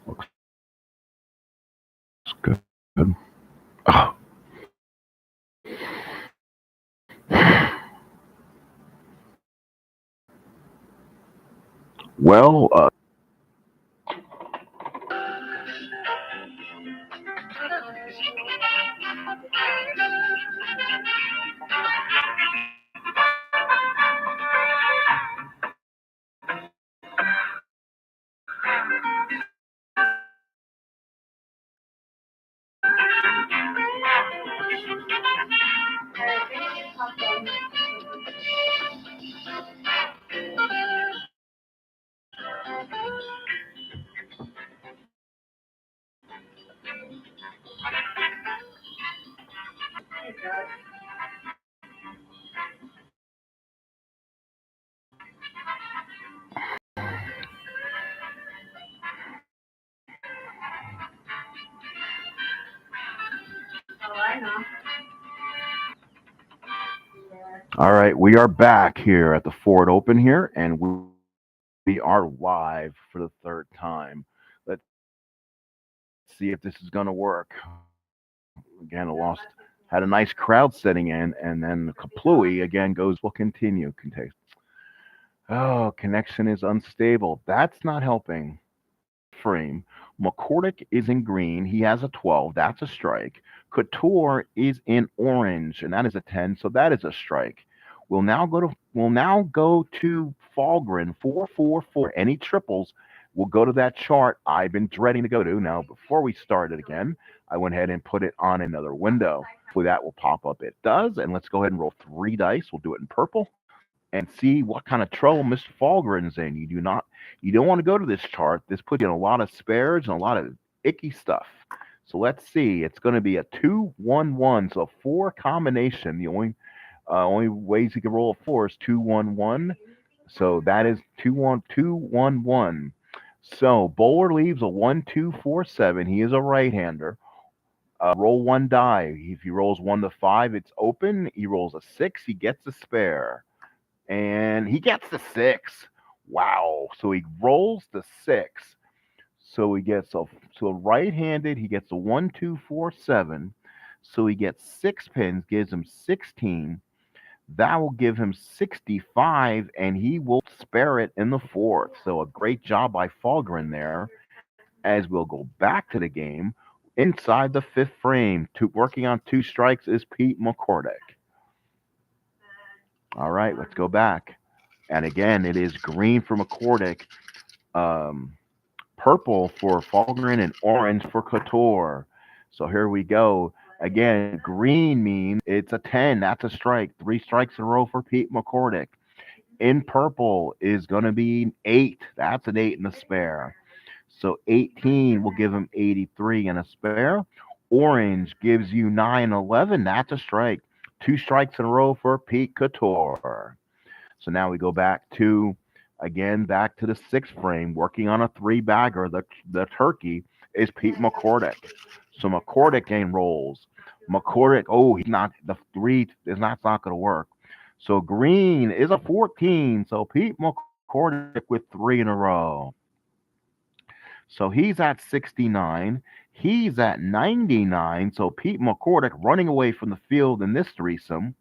Looks good. Oh, well, all right. We are back here at the Ford Open here, and we are live for the third time. Let's see if this is going to work. Again, I lost, had a nice crowd setting in, and then Kaplooey again goes, will continue. Oh, connection is unstable. That's not helping. Frame. McCordick is in green. He has a 12. That's a strike. Couture is in orange, and that is a 10. So that is a strike. We'll now go to Falgren 444. Any triples, we'll go to that chart I've been dreading to go to. Now, before we started again, I went ahead and put it on another window. Hopefully that will pop up. It does. And let's go ahead and roll three dice. We'll do it in purple and see what kind of trouble Mr. Falgren's in. You don't want to go to this chart. This puts you in a lot of spares and a lot of icky stuff. So let's see. It's going to be a 2-1-1. So four combination. The only ways you can roll a four is 2-1-1. So that is 2-1-2-1-1. So bowler leaves a 1-2-4-7. He is a right-hander. Roll one die. If he rolls 1 to 5, it's open. He rolls a 6. He gets a spare and he gets the 6. Wow. So he rolls the 6. So he gets so right-handed, he gets a 1-2-4-7. So he gets 6 pins, gives him 16. That will give him 65, and he will spare it in the fourth. So a great job by Falgren there. As we'll go back to the game, inside the fifth frame, working on two strikes is Pete McCordick. All right, let's go back. And again, it is green for McCordick, um, purple for Falgren, and orange for Couture. So here we go. Again, green means it's a 10. That's a strike. Three strikes in a row for Pete McCordick. In purple is going to be 8. That's an 8 and a spare. So 18 will give him 83 and a spare. Orange gives you 9-11. That's a strike. Two strikes in a row for Pete Couture. So now we go back to the sixth frame, working on a three bagger. The turkey is Pete McCordick. So McCordick game rolls. McCordick, oh, he's not the three is not going to work. So green is a 14. So Pete McCordick with three in a row. So he's at 69. He's at 99. So Pete McCordick running away from the field in this threesome.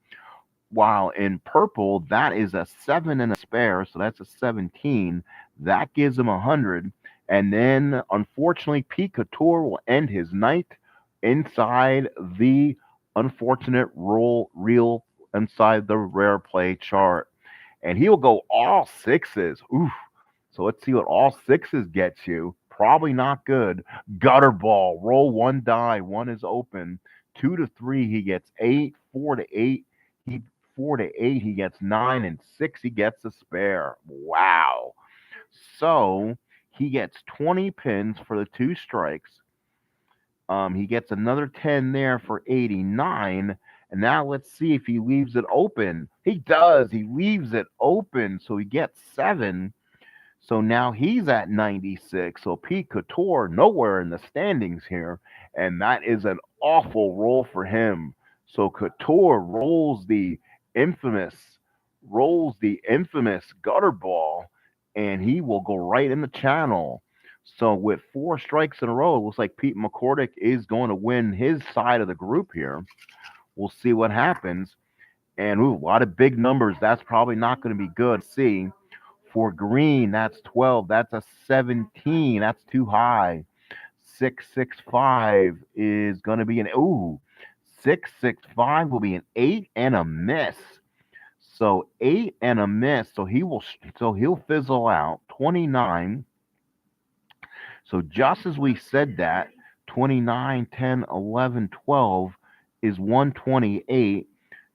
While in purple, that is a 7 and a spare, so that's a 17. That gives him 100. And then, unfortunately, Pete Couture will end his night inside the unfortunate reel inside the rare play chart. And he'll go all sixes. Oof. So let's see what all sixes gets you. Probably not good. Gutter ball. Roll one die. One is open. 2 to 3, he gets 8. 4 to 8, he 4 to 8, he gets 9, and 6, he gets a spare. Wow. So he gets 20 pins for the two strikes. He gets another 10 there for 89. And now let's see if he leaves it open. He does. He leaves it open. So he gets 7. So now he's at 96. So Pete Couture nowhere in the standings here. And that is an awful roll for him. So Couture infamous rolls the infamous gutter ball, and he will go right in the channel. So with four strikes in a row, it looks like Pete McCordick is going to win his side of the group here. We'll see what happens. And ooh, a lot of big numbers. That's probably not going to be good. See, for green, that's 12. That's a 17. That's too high. 665 is going to be an 665 will be an 8 and a miss. So 8 and a miss. So he'll fizzle out. 29. So just as we said that, 29, 10, 11, 12 is 128.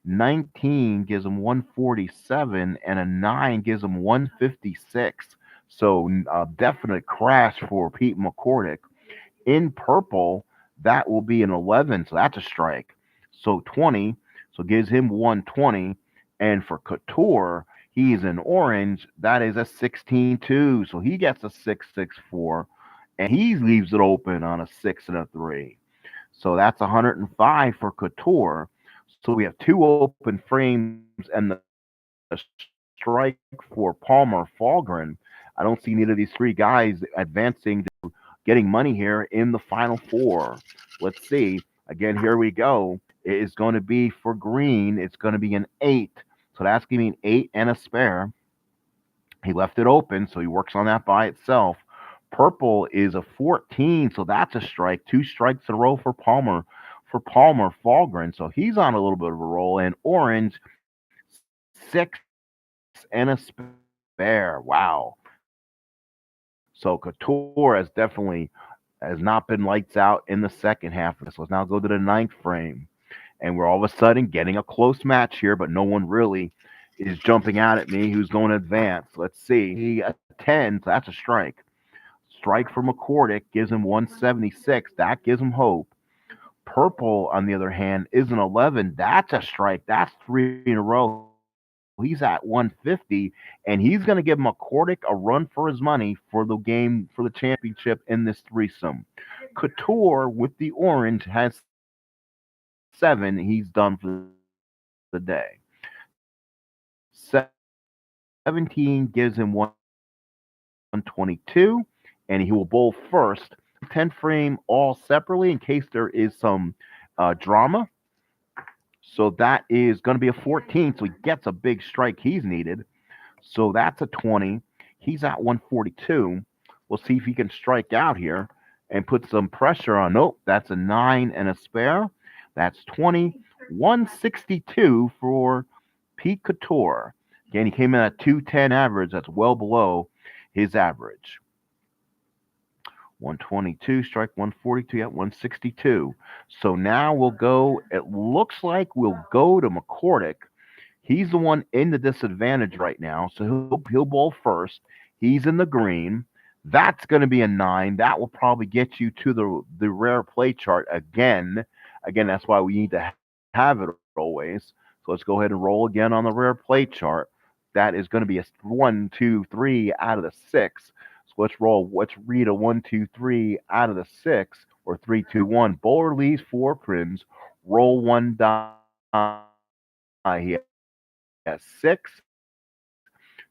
19 gives him 147, and a 9 gives him 156. So a definite crash for Pete McCordick. In purple, that will be an 11, so that's a strike. So 20, so gives him 120. And for Couture, he's in orange, that is a 16 2. So he gets a 664, and he leaves it open on a 6 and a 3. So that's 105 for Couture. So we have two open frames and the strike for Palmer Falgren. I don't see neither of these three guys advancing getting money here in the final four. Let's see. Again, here we go. It is going to be for green. It's going to be an 8. So that's giving me an 8 and a spare. He left it open, so he works on that by itself. Purple is a 14, so that's a strike. Two strikes in a row for Palmer Falgren. So he's on a little bit of a roll. And orange, 6 and a spare. Wow. So Couture has not been lights out in the second half of this. Let's now go to the ninth frame. And we're all of a sudden getting a close match here, but no one really is jumping out at me who's going to advance. Let's see. A 10, so that's a strike. Strike for McCordick gives him 176. That gives him hope. Purple, on the other hand, is an 11. That's a strike. That's three in a row. He's at 150, and he's going to give McCordick a run for his money for the game, for the championship in this threesome. Couture with the orange has 7. He's done for the day. 17 gives him 122, and he will bowl first. 10 frame all separately in case there is some drama. So that is going to be a 14. So he gets a big strike he's needed. So that's a 20. He's at 142. We'll see if he can strike out here and put some pressure on. Nope, that's a 9 and a spare. That's 20. 162 for Pete Couture. Again, he came in at 210 average. That's well below his average. 122, strike 142 at 162. So now it looks like we'll go to McCordick. He's the one in the disadvantage right now, so he'll bowl first. He's in the green. That's going to be a 9. That will probably get you to the rare play chart again. Again, that's why we need to have it always. So let's go ahead and roll again on the rare play chart. That is going to be a 1, 2, 3 out of the 6. So let's roll. Let's read a 1, 2, 3 out of the 6, or 3, 2, 1. Bowler leaves 4 pins. Roll 1 die. He has 6.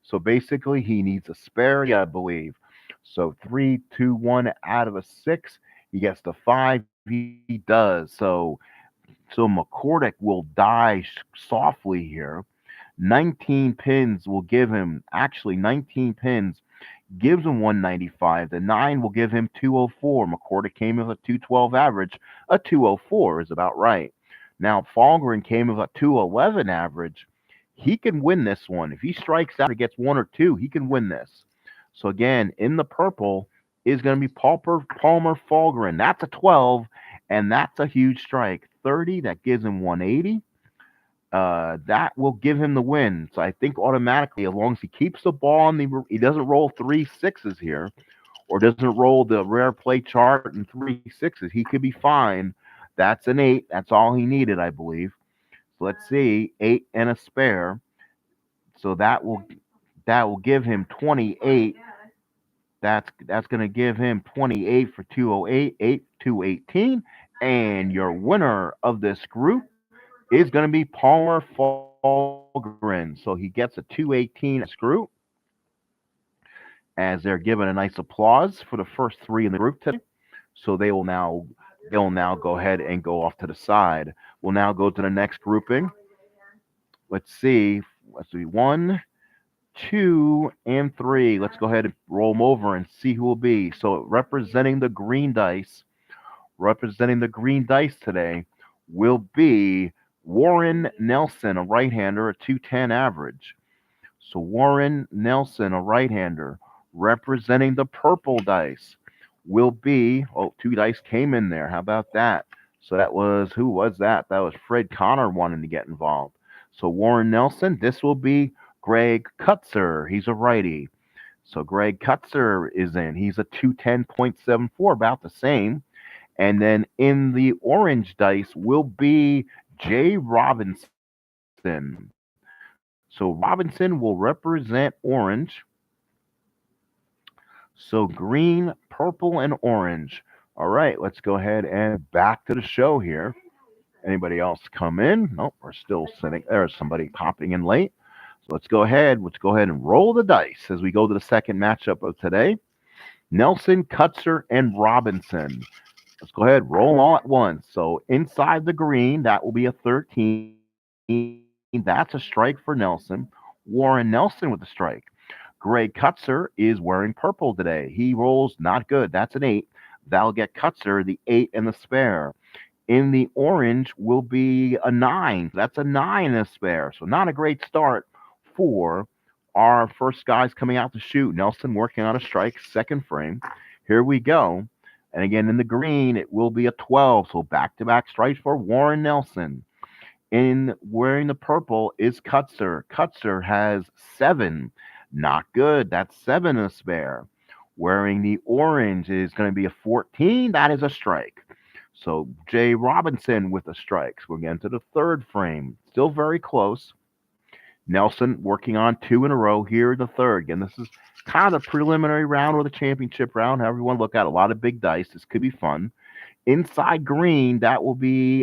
So basically, he needs a spare, I believe. So 3, 2, 1 out of a 6. He gets the 5. He does. So McCordick will die softly here. 19 pins will give him, actually 19 pins gives him 195. The 9 will give him 204. McCordick came with a 212 average. A 204 is about right. Now, Falgren came with a 211 average. He can win this one. If he strikes out or gets 1 or 2, he can win this. So again, in the purple is going to be Palmer Falgren. That's a 12, and that's a huge strike. 30, that gives him 180. That will give him the win. So I think automatically, as long as he keeps the ball on he doesn't roll 3 6s here, or doesn't roll the rare play chart and 3 6s, he could be fine. That's an 8. That's all he needed, I believe. So let's see, 8 and a spare. So that will give him 28. That's going to give him 28 for 208, 218, and your winner of this group is going to be Palmer Falgren. So he gets a 218 in this group. as they're given a nice applause for the first three in the group today. So they'll now go ahead and go off to the side. We'll now go to the next grouping. Let's see. Let's see. One, two, and three. Let's go ahead and roll them over and see who will be. So representing the green dice today will be Warren Nelson, a right-hander, a 210 average. So Warren Nelson, a right-hander, representing the purple dice will be, oh, two dice came in there. How about that? So that was, who was that? That was Fred Connor wanting to get involved. So Warren Nelson, this will be Greg Kutzer. He's a righty. So Greg Kutzer is in. He's a 210.74, about the same. And then in the orange dice will be Jay Robinson. So Robinson will represent orange. So green, purple, and orange. All right, let's go ahead and back to the show here. Anybody else come in? Nope, we're still sitting. There's somebody popping in late. So let's go ahead. Let's go ahead and roll the dice as we go to the second matchup of today. Nelson, Kutzer, and Robinson. Let's go ahead, roll all at once. So inside the green, that will be a 13. That's a strike for Nelson. Warren Nelson with the strike. Greg Kutzer is wearing purple today. He rolls not good. That's an 8. That'll get Kutzer the 8 and the spare. In the orange will be a 9. That's a 9 and a spare. So not a great start for our first guys coming out to shoot. Nelson working on a strike, second frame. Here we go. And again, in the green, it will be a 12. So back-to-back strikes for Warren Nelson. In wearing the purple is Kutzer. Kutzer has 7. Not good. That's 7 and a spare. Wearing the orange is going to be a 14. That is a strike. So Jay Robinson with the strikes. We're getting to the third frame. Still very close. Nelson working on 2 in a row here in the third. Again, this is kind of the preliminary round or the championship round. However you want to look at a lot of big dice. This could be fun. Inside green, that will be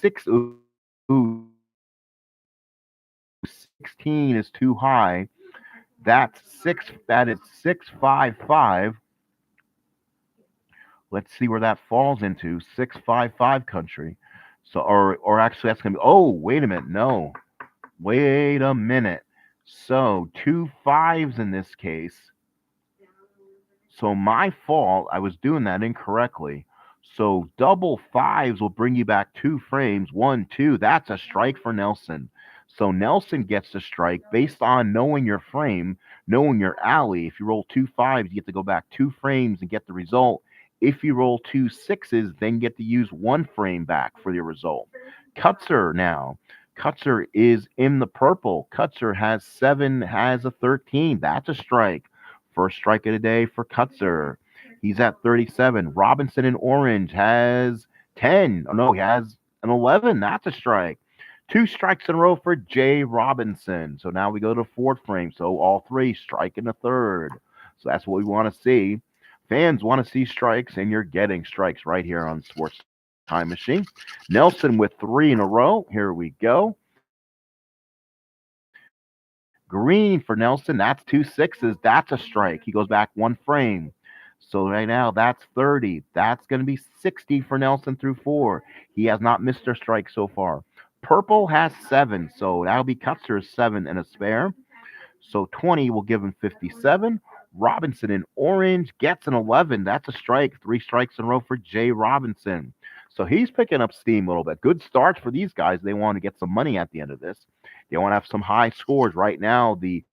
6. Ooh, 16 is too high. That's 6. That is 655. Let's see where that falls into 655 country. So, or actually, that's gonna be. Oh, wait a minute. No, wait a minute. So 2 5s in this case. So my fault. I was doing that incorrectly. So double 5s will bring you back 2 frames. 1, 2. That's a strike for Nelson. So Nelson gets the strike based on knowing your frame, knowing your alley. If you roll 2 5s, you get to go back 2 frames and get the result. If you roll 2 6s, then you get to use 1 frame back for your result. Kutzer now. Kutzer is in the purple. Kutzer has 7, has a 13. That's a strike. First strike of the day for Kutzer. He's at 37. Robinson in orange has 10. Oh, no, he has an 11. That's a strike. 2 strikes in a row for Jay Robinson. So now we go to fourth frame. So all 3 strike in the third. So that's what we want to see. Fans want to see strikes, and you're getting strikes right here on Sports Time Machine. Nelson with 3 in a row. Here we go. Green for Nelson. That's 2 6s. That's a strike. He goes back 1 frame. So right now, that's 30. That's going to be 60 for Nelson through 4. He has not missed a strike so far. Purple has 7. So that'll be Kutzer's 7 and a spare. So 20 will give him 57. Robinson in orange gets an 11. That's a strike. 3 strikes in a row for Jay Robinson. So he's picking up steam a little bit. Good starts for these guys. They want to get some money at the end of this. They want to have some high scores. Right now, the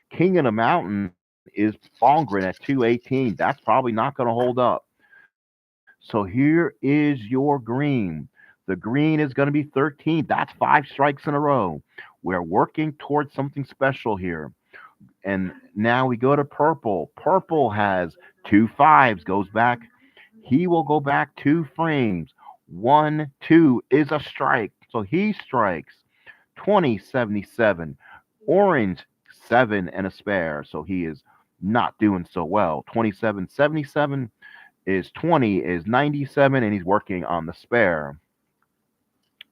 King of the Mountain is Fongren at 218. That's probably not going to hold up. So here is your green. The green is going to be 13. That's 5 strikes in a row. We're working towards something special here. And now we go to purple. Purple has 2 5s, goes back. He will go back 2 frames. 1, 2 is a strike. So he strikes. 2077. Orange, 7 and a spare. So he is not doing so well. 2777 is 20 is 97, and he's working on the spare.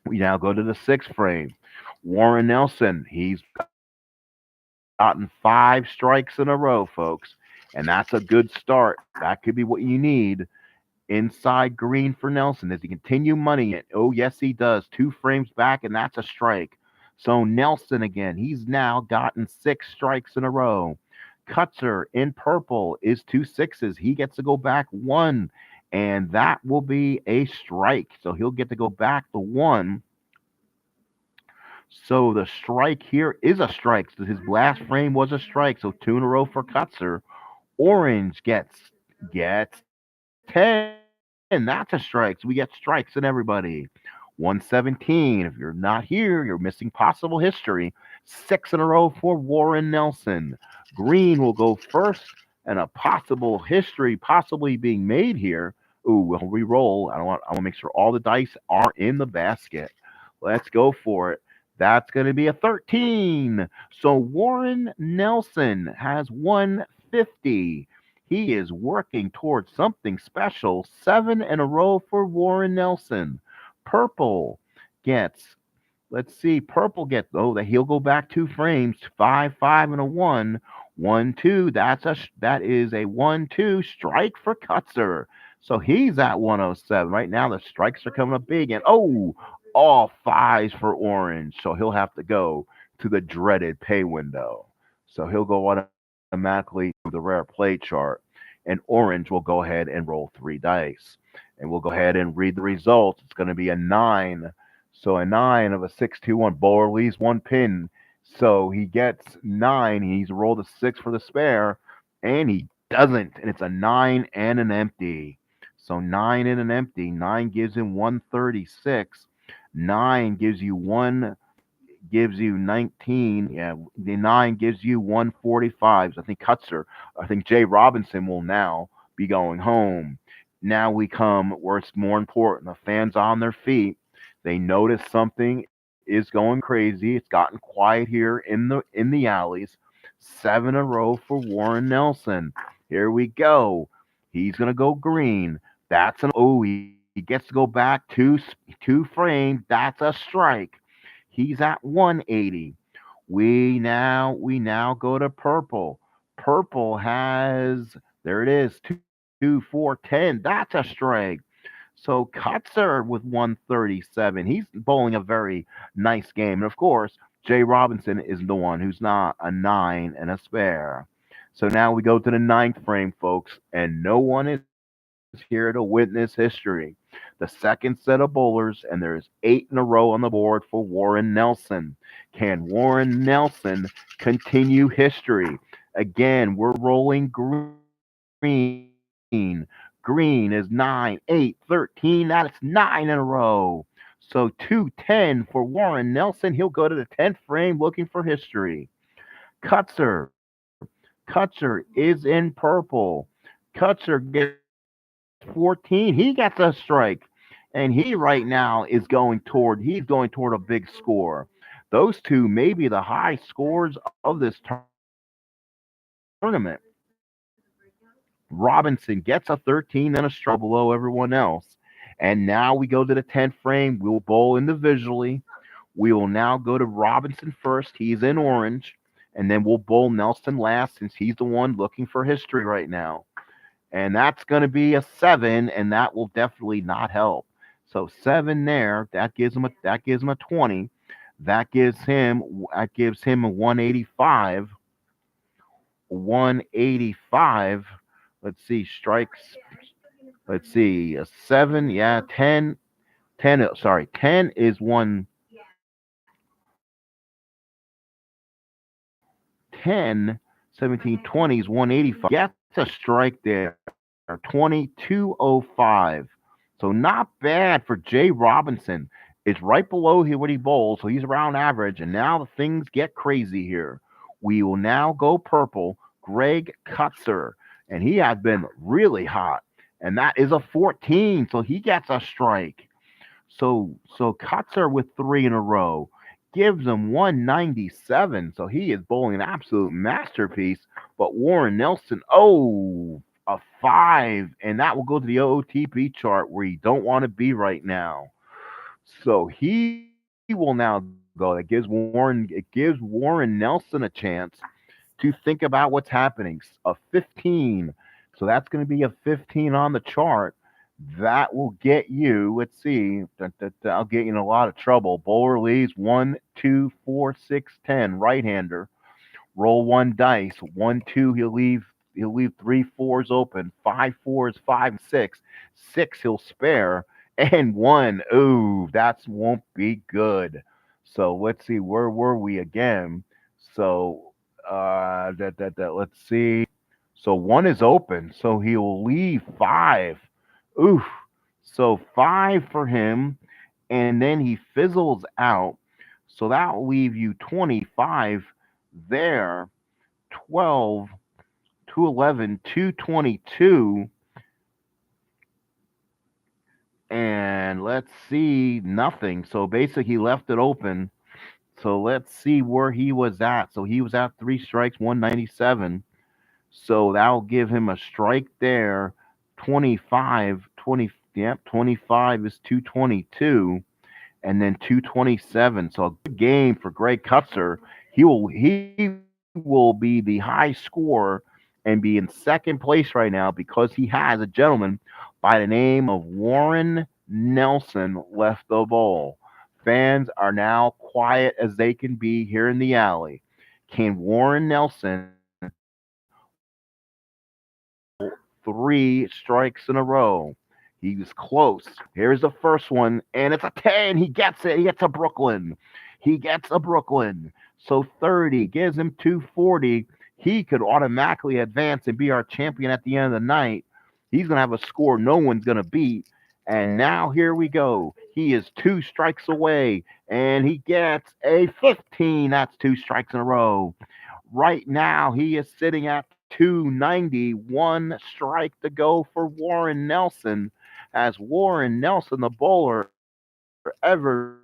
We now go to the 6th frame. Warren Nelson, he's gotten 5 strikes in a row, folks. and that's a good start. That could be what you need. Inside green for Nelson. Does he continue money it? Oh, yes, he does. 2 frames back, and that's a strike. So Nelson again, he's now gotten 6 strikes in a row. Kutzer in purple is 2 6s. He gets to go back one, and that will be a strike. So he'll get to go back to one. So the strike here is a strike. So his last frame was a strike. So 2 in a row for Kutzer. Orange gets 10. That's a strike. So we get strikes in everybody. 117. If you're not here, you're missing possible history. 6 in a row for Warren Nelson. Green will go first, and a possible history possibly being made here. Ooh, we'll re-roll. I want to make sure all the dice are in the basket. Let's go for it. That's going to be a 13. So Warren Nelson has 150. He is working towards something special. 7 in a row for Warren Nelson. Purple gets, let's see, purple gets, oh, that he'll go back 2 frames. 5, 5, and a 1. 1, 2. That is a 1, 2 strike for Kutzer. So he's at 107. Right now the strikes are coming up big, and oh, all fives for Orange. So he'll have to go to the dreaded pay window. So he'll go automatically to the rare play chart, and Orange will go ahead and roll 3 dice. And we'll go ahead and read the results. It's going to be a 9. So a 9 of a 6-2-1. Bowler leaves 1 pin. So he gets 9. He's rolled a 6 for the spare, and he doesn't. And it's a 9 and an empty. So 9 and an empty. 9 gives him 136. 9 gives you 19. Yeah, the 9 gives you 145. I think Kutzer, I think Jay Robinson will now be going home. Now we come where it's more important. The fans on their feet. They notice something is going crazy. It's gotten quiet here in the alleys. 7 in a row for Warren Nelson. Here we go. He's gonna go green. That's an oh. He gets to go back 2 frames. That's a strike. He's at 180. We now go to purple. Purple has there it is 2, 4, 10. That's a strike. So Kutzer with 137. He's bowling a very nice game. And of course, Jay Robinson is the one who's not a 9 and a spare. So now we go to the ninth frame, folks, and no one is here to witness history. The second set of bowlers, and there's 8 in a row on the board for Warren Nelson. Can Warren Nelson continue history? Again, we're rolling green. Green is 9, 8, 13. That is 9 in a row. So 210 for Warren Nelson. He'll go to the 10th frame looking for history. Kutzer. Kutzer is in purple. Kutzer gets 14. He gets a strike. And he right now he's going toward a big score. Those two may be the high scores of this tournament. Robinson gets a 13, then a strike below everyone else. And now we go to the 10th frame. We'll bowl individually. We will now go to Robinson first. He's in orange. And then we'll bowl Nelson last since he's the one looking for history right now. And that's going to be a 7, and that will definitely not help. So 7 there, that gives him a 20. That gives him a 185. 185. Let's see, strikes. Let's see, a 7, yeah, 10. 10, sorry, 10 is 110. 17, 20 is 185. Gets a strike there. 2205. So not bad for Jay Robinson. It's right below here what he bowls, so he's around average. And now the things get crazy here. We will now go purple. Greg Kutzer, and he has been really hot, and that is a 14. So he gets a strike. So Kutzer with 3 in a row gives him 197. So he is bowling an absolute masterpiece. But Warren Nelson, oh, a 5, and that will go to the OOTP chart where you don't want to be right now. So he will now go. It gives Warren Nelson a chance to think about what's happening. A 15. So that's going to be a 15 on the chart. That will get you, let's see, I'll get you in a lot of trouble. Bowler leaves 1, 2, 4, 6, 10. Right hander. Roll one dice. 1, 2, he'll leave three fours open. Five fours, 5, 6. 6 he'll spare. And one. Ooh, that won't be good. So let's see, where were we again? So let's see. So one is open, so he'll leave 5. Oof. So 5 for him, and then he fizzles out. So that'll leave you 25 there. 12, 211, 222, and let's see, nothing. So basically, he left it open. So let's see where he was at. So he was at 3 strikes, 197. So that'll give him a strike there. 25, 20, yep, 25 is 222, and then 227. So a good game for Greg Cutzer. He will be the high scorer and be in second place right now because he has a gentleman by the name of Warren Nelson left the bowl. Fans are now quiet as they can be here in the alley. Can Warren Nelson bowl 3 strikes in a row? He was close. Here's the first one, and it's a 10. He gets it. He gets a Brooklyn. He gets a Brooklyn. So 30 gives him 240. He could automatically advance and be our champion at the end of the night. He's going to have a score no one's going to beat. And now here we go. He is 2 strikes away, and he gets a 15. That's 2 strikes in a row. Right now, he is sitting at 291 strike to go for Warren Nelson. Has Warren Nelson, the bowler, ever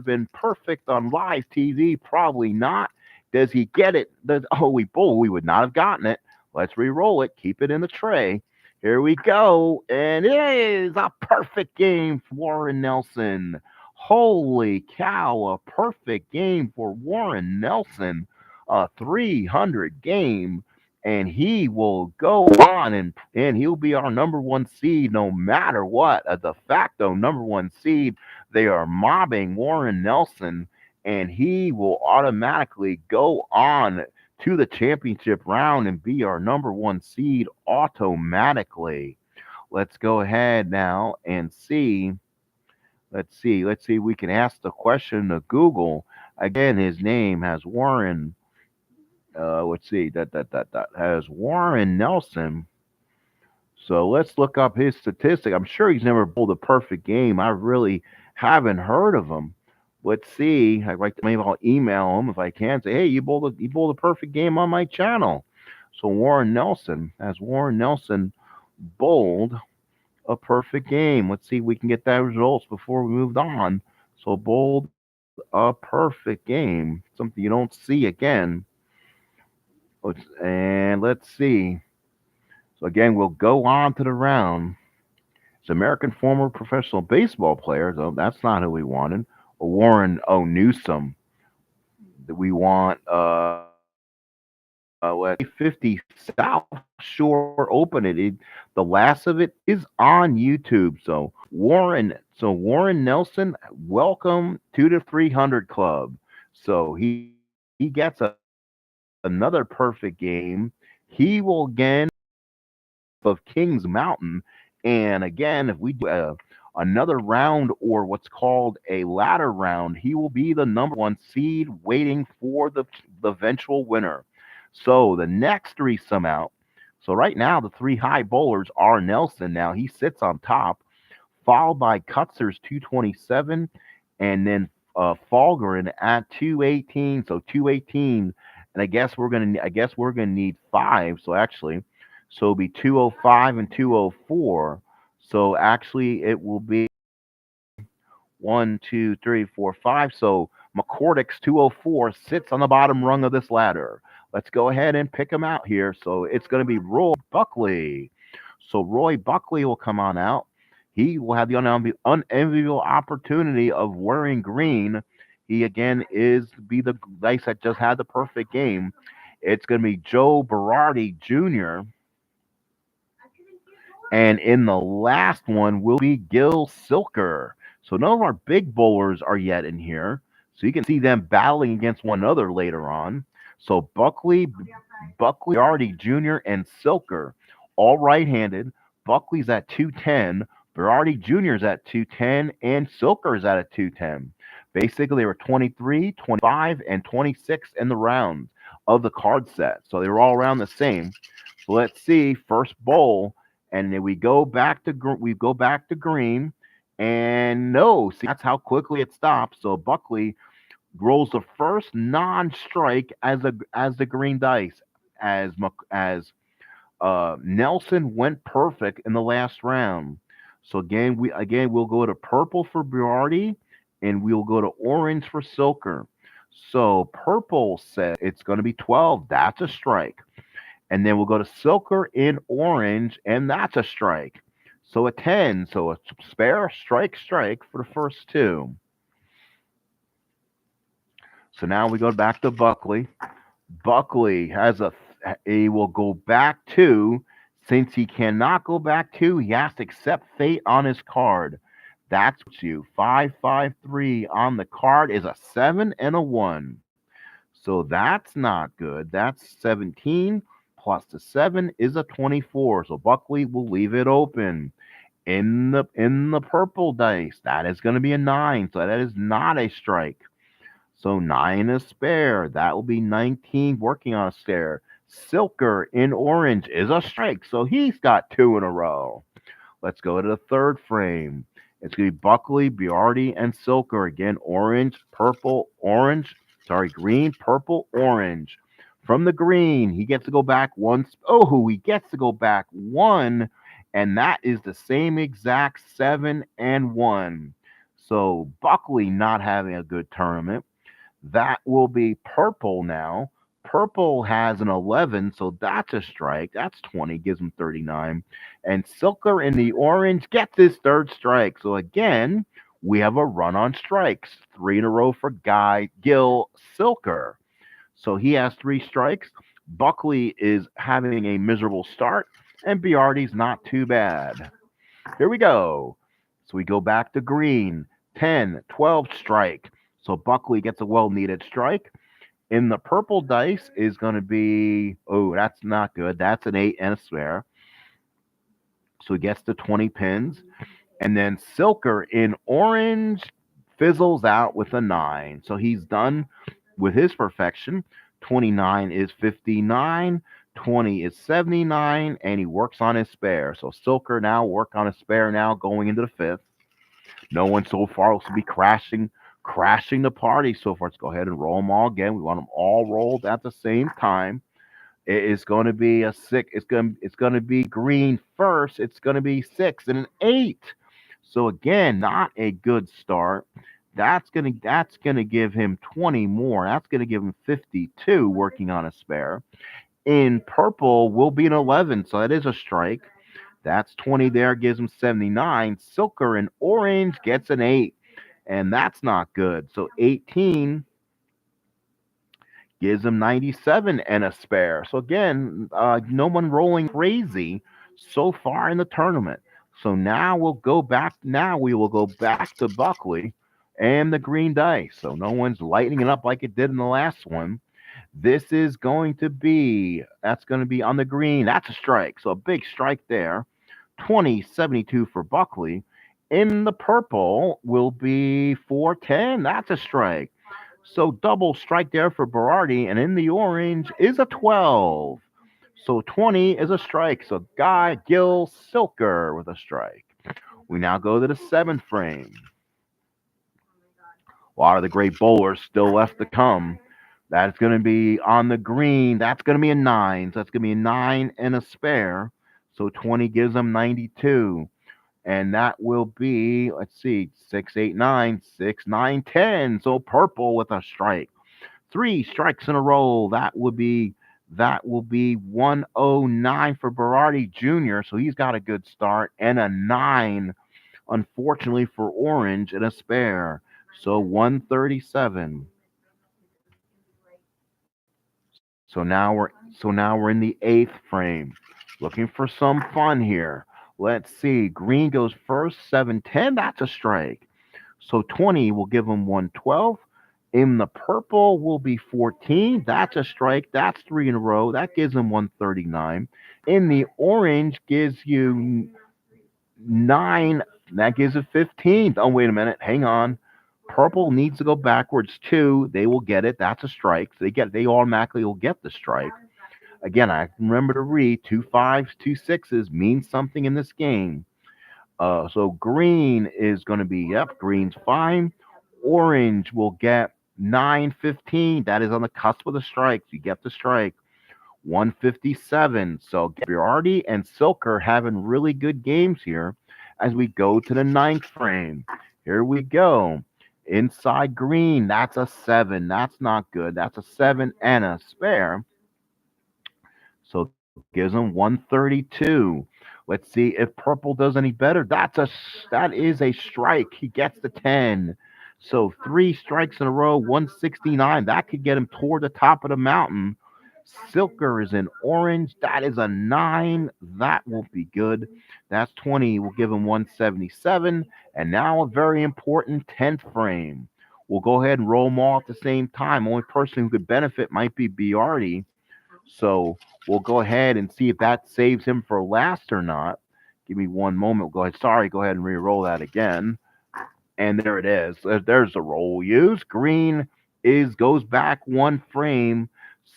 been perfect on live TV? Probably not. Does he get it? We would not have gotten it. Let's re-roll it. Keep it in the tray. Here we go, and it is a perfect game for Warren Nelson. Holy cow, a perfect game for Warren Nelson. A 300 game, and he will go on and he'll be our number one seed no matter what. A de facto number one seed. They are mobbing Warren Nelson, and he will automatically go on to the championship round and be our number one seed automatically. Let's go ahead now and see. Let's see. We can ask the question to Google. Again, his name has Warren. Let's see. That has Warren Nelson. So let's look up his statistic. I'm sure he's never bowled a perfect game. I really haven't heard of him. Let's see. I'd like to maybe I'll email him if I can. Say, hey, you bowled a perfect game on my channel. So Warren Nelson, has Warren Nelson bowled a perfect game? Let's see if we can get that results before we moved on. So bowled a perfect game, something you don't see again. And let's see. So again, we'll go on to the round. It's American former professional baseball player. So that's not who we wanted. Warren Newsom. We want let's 50 South Shore Open. The last of it is on YouTube. So Warren Nelson, welcome to the 300 Club. So he gets another perfect game. He will again of Kings Mountain. And again, if we do another round or what's called a ladder round, he will be the number one seed waiting for the eventual winner. So the next threesome out. So right now, the three high bowlers are Nelson. Now he sits on top, followed by Cutzer's 227, and then Falgren at 218. So 218, and I guess we're gonna need 5. So actually, so it'll be 205 and 204. So actually, it will be 1, 2, 3, 4, 5. So McCordick's 204 sits on the bottom rung of this ladder. Let's go ahead and pick him out here. So it's going to be Roy Buckley. So Roy Buckley will come on out. He will have the unenviable opportunity of wearing green. He again is be the dice that just had the perfect game. It's going to be Joe Berardi Jr. And in the last one will be Gil Silker. So none of our big bowlers are yet in here. So you can see them battling against one another later on. So Buckley Berardi Jr. and Silker, all right-handed. Buckley's at 210. Berardi Jr. is at 210, and Silker is at a 210. Basically, they were 23, 25, and 26 in the round of the card set. So they were all around the same. So let's see. First bowl, and then we go back to green, and no, see that's how quickly it stops. So Buckley rolls the first non-strike as the green dice, as Nelson went perfect in the last round. So we'll go to purple for Briardi, and we'll go to orange for Silker. So purple says it's going to be 12. That's a strike. And then we'll go to Silker in orange, and that's a strike. So a 10. So a spare strike for the first two. So now we go back to Buckley. Buckley he will go back to, since he cannot go back to, he has to accept fate on his card. That's you. 553 on the card is a 7 and a 1. So that's not good. That's 17 plus the 7 is a 24. So Buckley will leave it open. In the purple dice, that is going to be a 9. So that is not a strike. So 9 is spare. That will be 19 working on a spare. Silker in orange is a strike. So he's got 2 in a row. Let's go to the third frame. It's going to be Buckley, Biardi, and Silker. Again, orange, purple, orange. Sorry, green, purple, orange. From the green, he gets to go back once. Oh, he gets to go back 1. And that is the same exact 7 and 1. So Buckley not having a good tournament. That will be purple now. Purple has an 11, so that's a strike. That's 20, gives him 39. And Silker in the orange gets his third strike. So again, we have a run on strikes. 3 in a row for Gil Silker. So he has 3 strikes. Buckley is having a miserable start, and Biardi's not too bad. Here we go. So we go back to green. 10, 12 strike. So Buckley gets a well-needed strike. In the purple dice is going to be, oh, that's not good. That's an 8 and a spare. So he gets to 20 pins. And then Silker in orange fizzles out with a 9. So he's done with his perfection. 29 is 59. 20 is 79. And he works on his spare. So Silker now work on his spare now going into the fifth. No one so far will be crashing the party so far. Let's go ahead and roll them all again. We want them all rolled at the same time. It is going to be a 6. It's going to be green first. It's going to be 6 and an 8. So again, not a good start. That's going to give him 20 more. That's going to give him 52 working on a spare. In purple will be an 11, so that is a strike. That's 20 there, gives him 79. Silker in orange gets an 8, and that's not good. So 18 gives him 97 and a spare. So again, no one rolling crazy so far in the tournament. So now we will go back to Buckley and the green dice. So no one's lighting it up like it did in the last one. That's going to be on the green. That's a strike. So a big strike there. 20-72 for Buckley. In the purple will be 410. That's a strike. So double strike there for Berardi. And in the orange is a 12. So 20 is a strike. So Gil Silker with a strike. We now go to the 7th frame. A lot of the great bowlers still left to come. That's going to be on the green. That's going to be a 9. So that's going to be a 9 and a spare. So 20 gives them 92. And that will be, let's see, 6, 8, 9, 6, 9, 10. So purple with a strike. 3 strikes in a row. That will be 109 for Berardi Jr. So he's got a good start. And a 9, unfortunately, for orange and a spare. So 137. So now we're in the eighth frame. Looking for some fun here. Let's see. Green goes first, 7-10. That's a strike. So 20 will give him 112. In the purple will be 14. That's a strike. That's three in a row. That gives him 139. In the orange gives you nine. That gives it 15. Oh, wait a minute. Hang on. Purple needs to go backwards too. They will get it. That's a strike. So they automatically will get the strike. Again, I remember to read two fives, two sixes means something in this game. So green is going to be, yep, green's fine. Orange will get 915. That is on the cusp of the strikes. You get the strike. 157. So Berardi and Silk are having really good games here as we go to the ninth frame. Here we go. Inside green, that's a 7. That's not good. That's a 7 and a spare. So gives him 132. Let's see if purple does any better. That is a strike. He gets the 10. So three strikes in a row, 169. That could get him toward the top of the mountain. Silker is in orange. That is a 9. That won't be good. That's 20. We'll give him 177. And now a very important 10th frame. We'll go ahead and roll them all at the same time. Only person who could benefit might be Biardi. So we'll go ahead and see if that saves him for last or not. Give me one moment. We'll go ahead. Sorry, go ahead and re-roll that again. And there it is. There's the roll we use. Green is goes back one frame,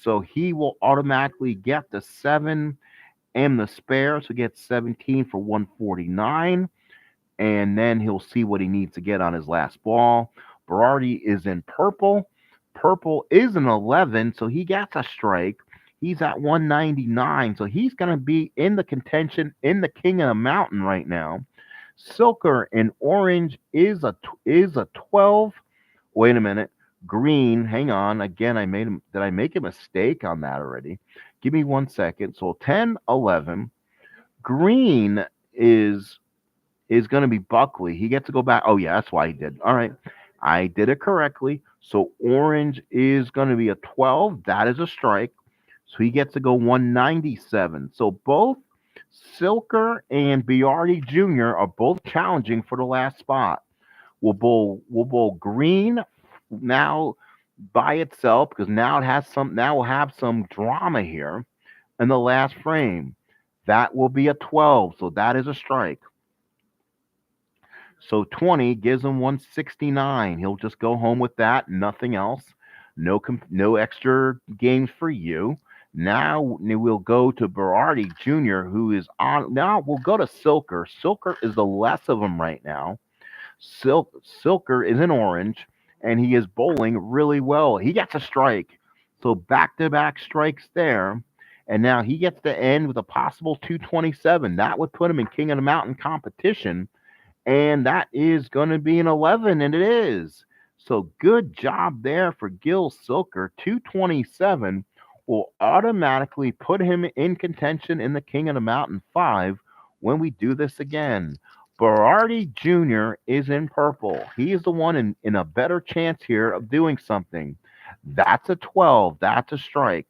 so he will automatically get the 7 and the spare, so get 17 for 149, and then he'll see what he needs to get on his last ball. Berardi is in purple. Purple is an 11, so he gets a strike. He's at 199, so he's going to be in the contention in the King of the Mountain right now. Silker in orange is a 12. Wait a minute. Green, hang on. Again, did I make a mistake on that already? Give me 1 second. So 10, 11. Green is going to be Buckley. He gets to go back. Oh yeah, that's why he did. All right. I did it correctly. So orange is going to be a 12. That is a strike. So he gets to go 197. So both Silker and Biardi Jr. are both challenging for the last spot. We'll bowl green now by itself because now we'll have some drama here in the last frame. That will be a 12, so that is a strike. So 20 gives him 169. He'll just go home with that, nothing else. No extra games for you. Now we'll go to Berardi Jr., who is on. Now we'll go to Silker. Silker is the less of them right now. Silker is in orange, and he is bowling really well. He gets a strike. So back to back strikes there. And now he gets to end with a possible 227. That would put him in King of the Mountain competition, and that is going to be an 11, and it is. So good job there for Gil Silker. 227 will automatically put him in contention in the King of the Mountain 5 when we do this again. Berardi Jr. is in purple. He is the one in a better chance here of doing something. That's a 12. That's a strike.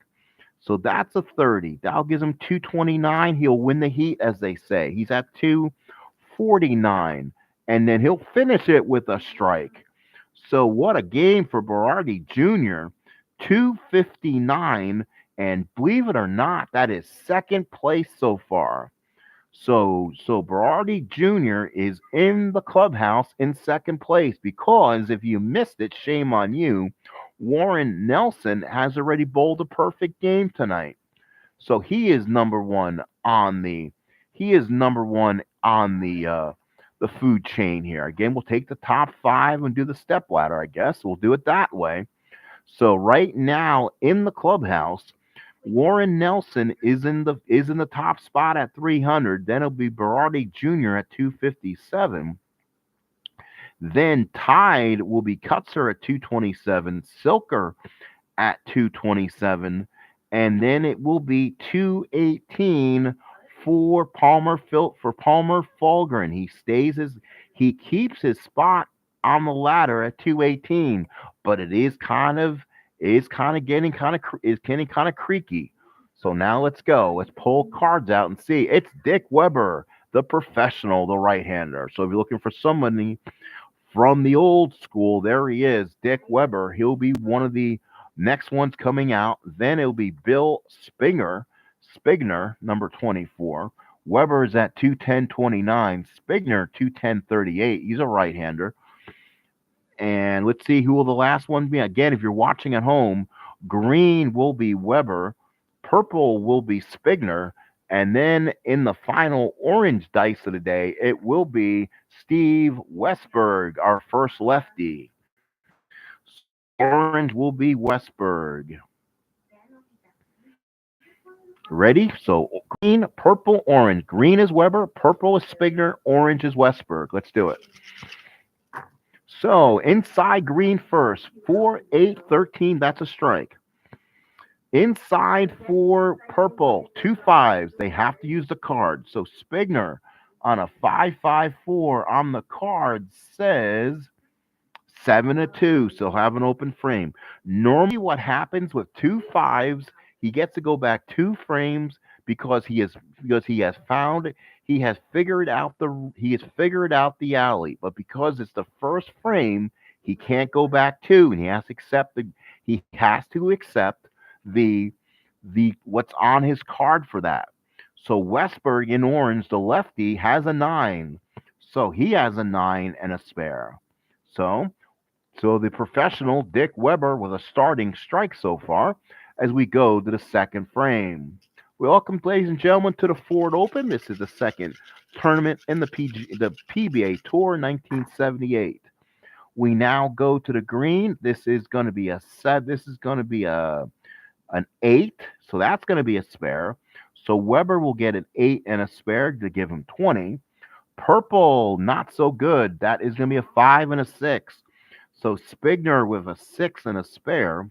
So that's a 30. That gives him 229. He'll win the heat, as they say. He's at 249. And then he'll finish it with a strike. So what a game for Berardi Jr. 259. And believe it or not, that is second place so far. So Berardi Jr. is in the clubhouse in second place because if you missed it, shame on you. Warren Nelson has already bowled a perfect game tonight. So he is number one on the food chain here. Again, we'll take the top 5 and do the step ladder, I guess. We'll do it that way. So right now in the clubhouse, Warren Nelson is in the top spot at 300. Then it'll be Berardi Jr. at 257. Then tied will be Kutzer at 227, Silker at 227, and then it will be 218 for Palmer Fulgren. He keeps his spot on the ladder at 218, but is kind of getting kind of creaky. So now let's go. Let's pull cards out and see. It's Dick Weber, the professional, the right-hander. So if you're looking for somebody from the old school, there he is, Dick Weber. He'll be one of the next ones coming out. Then it'll be Bill Spigner, number 24. Weber is at 210.29. Spigner 210.38. He's a right-hander. And let's see who will the last one be. Again, if you're watching at home, green will be Weber, purple will be Spigner, and then in the final orange dice of the day, it will be Steve Westberg, our first lefty. So orange will be Westberg. Ready? So green, purple, orange. Green is Weber, purple is Spigner, orange is Westberg. Let's do it. So inside green first, 4, 8, 13, that's a strike. Inside for purple, 2 5s. They have to use the card. So Spigner on a 5-5-4 on the card says 7-2. So have an open frame. Normally, what happens with 2 5s, he gets to go back 2 frames because he has figured out the alley. But because it's the first frame, he can't go back 2, and he has to accept the what's on his card for that. So Westberg in orange, the lefty, has a 9. So he has a 9 and a spare. So the professional Dick Weber with a starting strike so far as we go to the second frame. Welcome, ladies and gentlemen, to the fORD Open. This is the second tournament in the PBA Tour 1978. We now go to the green. This is going to be an 8, so that's going to be a spare. So Weber will get an 8 and a spare to give him 20. Purple, not so good. That is going to be a 5 and a 6. So Spigner with a 6 and a spare.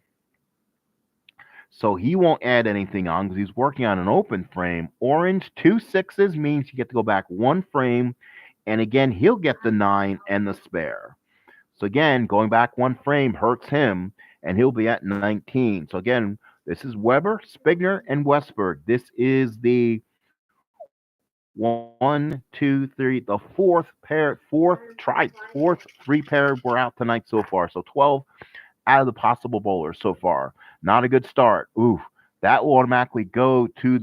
So he won't add anything on because he's working on an open frame. Orange, 2 6s means you get to go back 1 frame. And again, he'll get the 9 and the spare. So again, going back 1 frame hurts him, and he'll be at 19. So again, this is Weber, Spigner, and Westberg. This is the 1, 2, 3, the fourth 3 pair we're out tonight so far. So 12 out of the possible bowlers so far. Not a good start. Ooh, that will automatically go to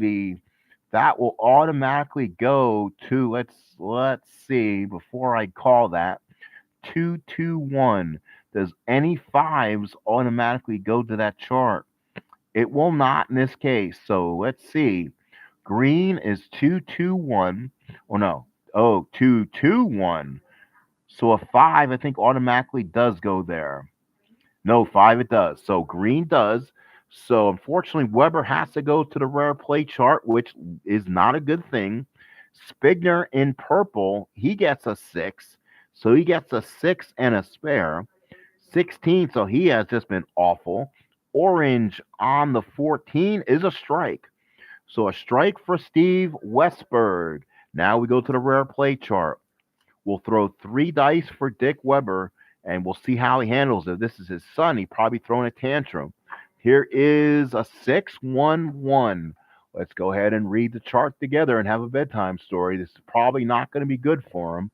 let's see, before I call that, 2-2-1. Does any 5s automatically go to that chart? It will not in this case. So let's see. Green is 2-2-1. Oh no. Oh, 2-2-1. So a 5, I think, automatically does go there. No, 5 it does. So green does. So unfortunately, Weber has to go to the rare play chart, which is not a good thing. Spigner in purple, he gets a 6. So he gets a 6 and a spare. 16, so he has just been awful. Orange on the 14 is a strike. So a strike for Steve Westberg. Now we go to the rare play chart. We'll throw 3 dice for Dick Weber, and we'll see how he handles it. This is his son. He probably throwing a tantrum. Here is a 6-1-1. Let's go ahead and read the chart together and have a bedtime story. This is probably not going to be good for him.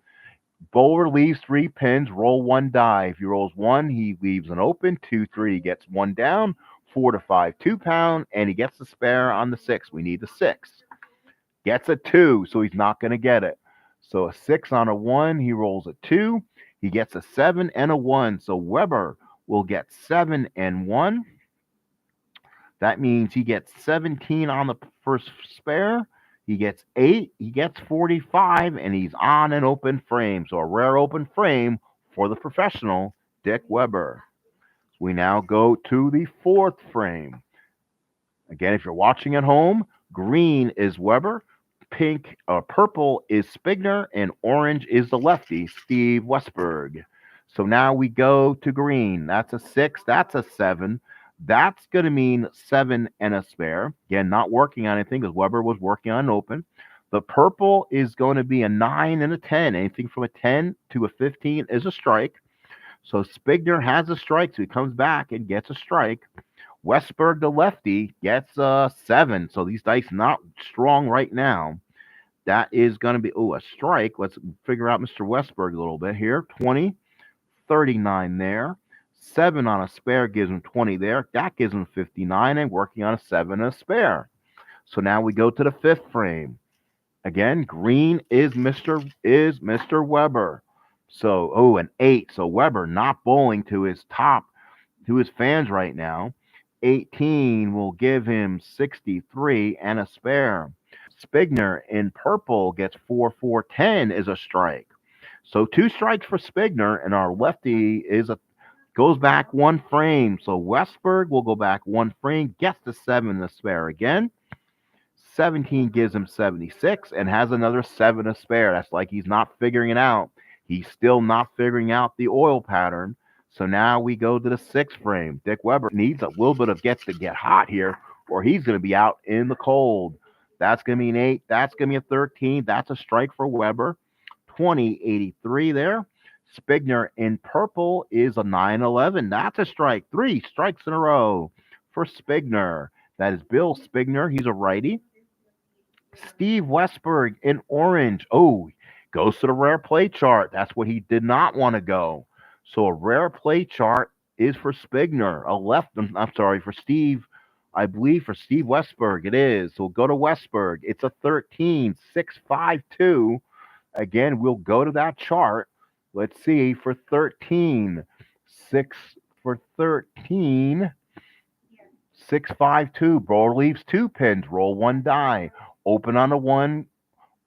Bowler leaves 3 pins, roll 1 die. If he rolls 1, he leaves an open. 2, 3, he gets 1 down. 4 to 5, 2 pound, and he gets the spare on the 6. We need the 6. Gets a 2, so he's not going to get it. So a 6 on a 1, he rolls a 2. He gets a 7 and a 1. So Weber will get 7 and 1. That means he gets 17 on the first spare. He gets 8. He gets 45, and he's on an open frame. So a rare open frame for the professional, Dick Weber. We now go to the 4th frame. Again, if you're watching at home, green is Weber, purple is Spigner, and orange is the lefty, Steve Westberg. So now we go to green. That's a 6. That's a 7. That's going to mean 7 and a spare. Again, not working on anything because Weber was working on open. The purple is going to be a 9 and a 10. Anything from a 10 to a 15 is a strike. So Spigner has a strike, so he comes back and gets a strike. Westberg, the lefty, gets a 7. So these dice not strong right now. That is going to be, a strike. Let's figure out Mr. Westberg a little bit here. 20, 39 there. 7 on a spare gives him 20 there. That gives him 59 and working on a 7 and a spare. So now we go to the 5th frame. Again, green is Mr. Weber. So, an 8. So Weber not bowling to his fans right now. 18 will give him 63 and a spare. Spigner in purple gets 4-4-10 is a strike. So 2 strikes for Spigner, and our lefty goes back 1 frame. So Westberg will go back 1 frame, gets the 7 to spare again. 17 gives him 76 and has another 7 to spare. That's like he's not figuring it out. He's still not figuring out the oil pattern. So now we go to the 6th frame. Dick Weber needs a little bit of gets to get hot here, or he's going to be out in the cold. That's going to be an 8. That's going to be a 13. That's a strike for Weber. 20-83 there. Spigner in purple is a 9-11. That's a strike. 3 strikes in a row for Spigner. That is Bill Spigner. He's a righty. Steve Westberg in orange. Goes to the rare play chart. That's what he did not want to go. So a rare play chart is for Spigner. For Steve. I believe for Steve Westberg it is. So we'll go to Westberg. It's a 13, 6-5-2. Again, we'll go to that chart. Let's see for 13. 6 for 13. 6-5-2. Bowler leaves 2 pins. Roll 1 die. Open on a 1.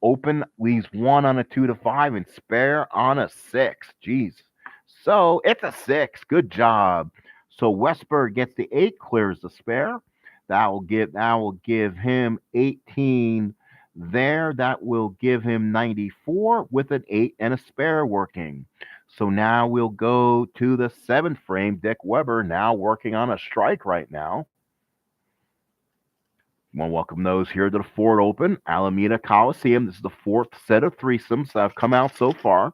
Open leaves 1 on a 2-5 and spare on a 6. Jeez. So it's a 6. Good job. So Westberg gets the 8, clears the spare. That will give him 18 there. That will give him 94 with an 8 and a spare working. So now we'll go to the 7th frame. Dick Weber now working on a strike right now. I want to welcome those here to the Ford Open, Alameda Coliseum. This is the 4th set of threesomes that have come out so far.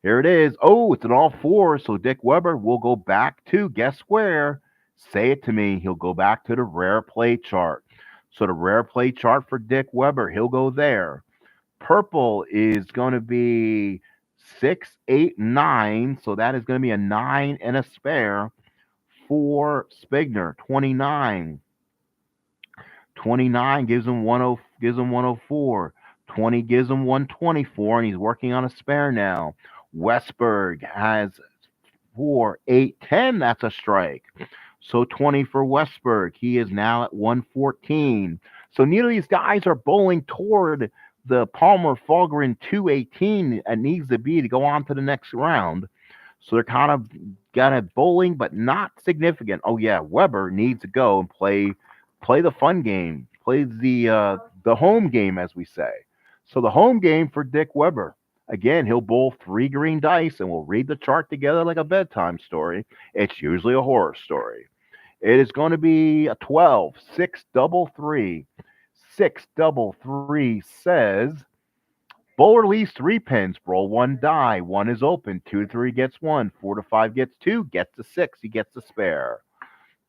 Here it is. It's an all 4. So Dick Weber will go back to, guess where? Say it to me. He'll go back to the rare play chart. So the rare play chart for Dick Weber, he'll go there. Purple is going to be 6, 8, 9. So that is going to be a 9 and a spare for Spigner. 29. 29 gives him 104. 20 gives him 124, and he's working on a spare now. Westberg has 4, 8, 10. That's a strike. So 20 for Westberg. He is now at 114. So neither of these guys are bowling toward the Palmer Fulgren 218 it needs to be to go on to the next round. So they're kind of got a bowling, but not significant. Weber needs to go and play the fun game, play the home game, as we say. So the home game for Dick Weber. Again, he'll bowl 3 green dice, and we'll read the chart together like a bedtime story. It's usually a horror story. It is going to be a 12, 6 double 3. 6 double 3 says, bowler leaves 3 pins, roll 1 die. 1 is open, 2-3 gets 1, 4-5 gets 2, gets a 6, he gets a spare.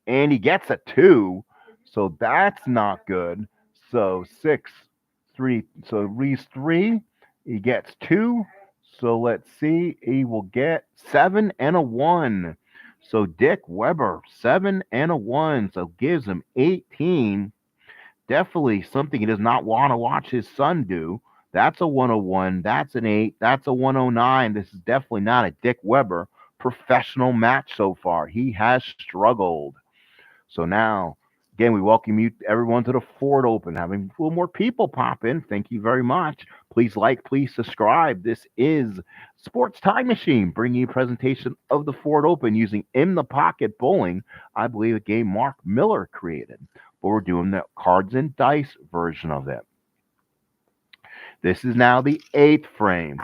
And he gets a 2, so that's not good. So 6, 3, so leaves 3, he gets 2. So let's see, he will get 7 and a 1. So Dick Weber, 7 and a 1, so gives him 18. Definitely something he does not want to watch his son do. That's a 101. That's an 8. That's a 109. This is definitely not a Dick Weber professional match so far. He has struggled. So now, again, we welcome you everyone to the Ford Open. Having a little more people pop in. Thank you very much. Please like, please subscribe. This is Sports Time Machine, bringing you a presentation of the Ford Open using In the Pocket Bowling. I believe a game Mark Miller created. But we're doing the cards and dice version of it. This is now the 8th frame.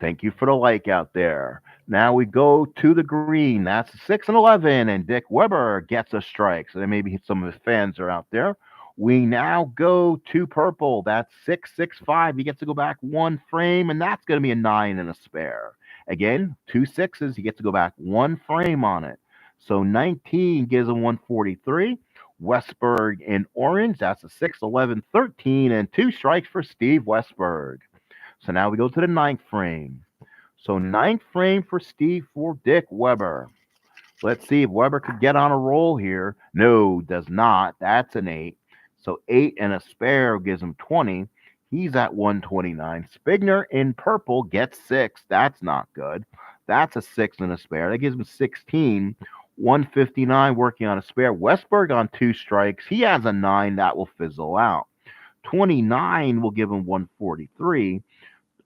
Thank you for the like out there. Now we go to the green. That's 6 and 11, and Dick Weber gets a strike. So there maybe some of his fans are out there. We now go to purple. That's 6, 6, 5. He gets to go back 1 frame, and that's going to be a 9 and a spare. Again, two sixes. He gets to go back one frame on it. So 19 gives him 143. Westberg in orange. That's a 6, 11, 13, and two strikes for Steve Westberg. So now we go to the ninth frame. So ninth frame for Dick Weber. Let's see if Weber could get on a roll here. No, does not. That's an 8. So 8 and a spare gives him 20. He's at 129. Spigner in purple gets 6. That's not good. That's a 6 and a spare. That gives him 16. 159 working on a spare. Westberg on two strikes. He has a 9. That will fizzle out. 29 will give him 143.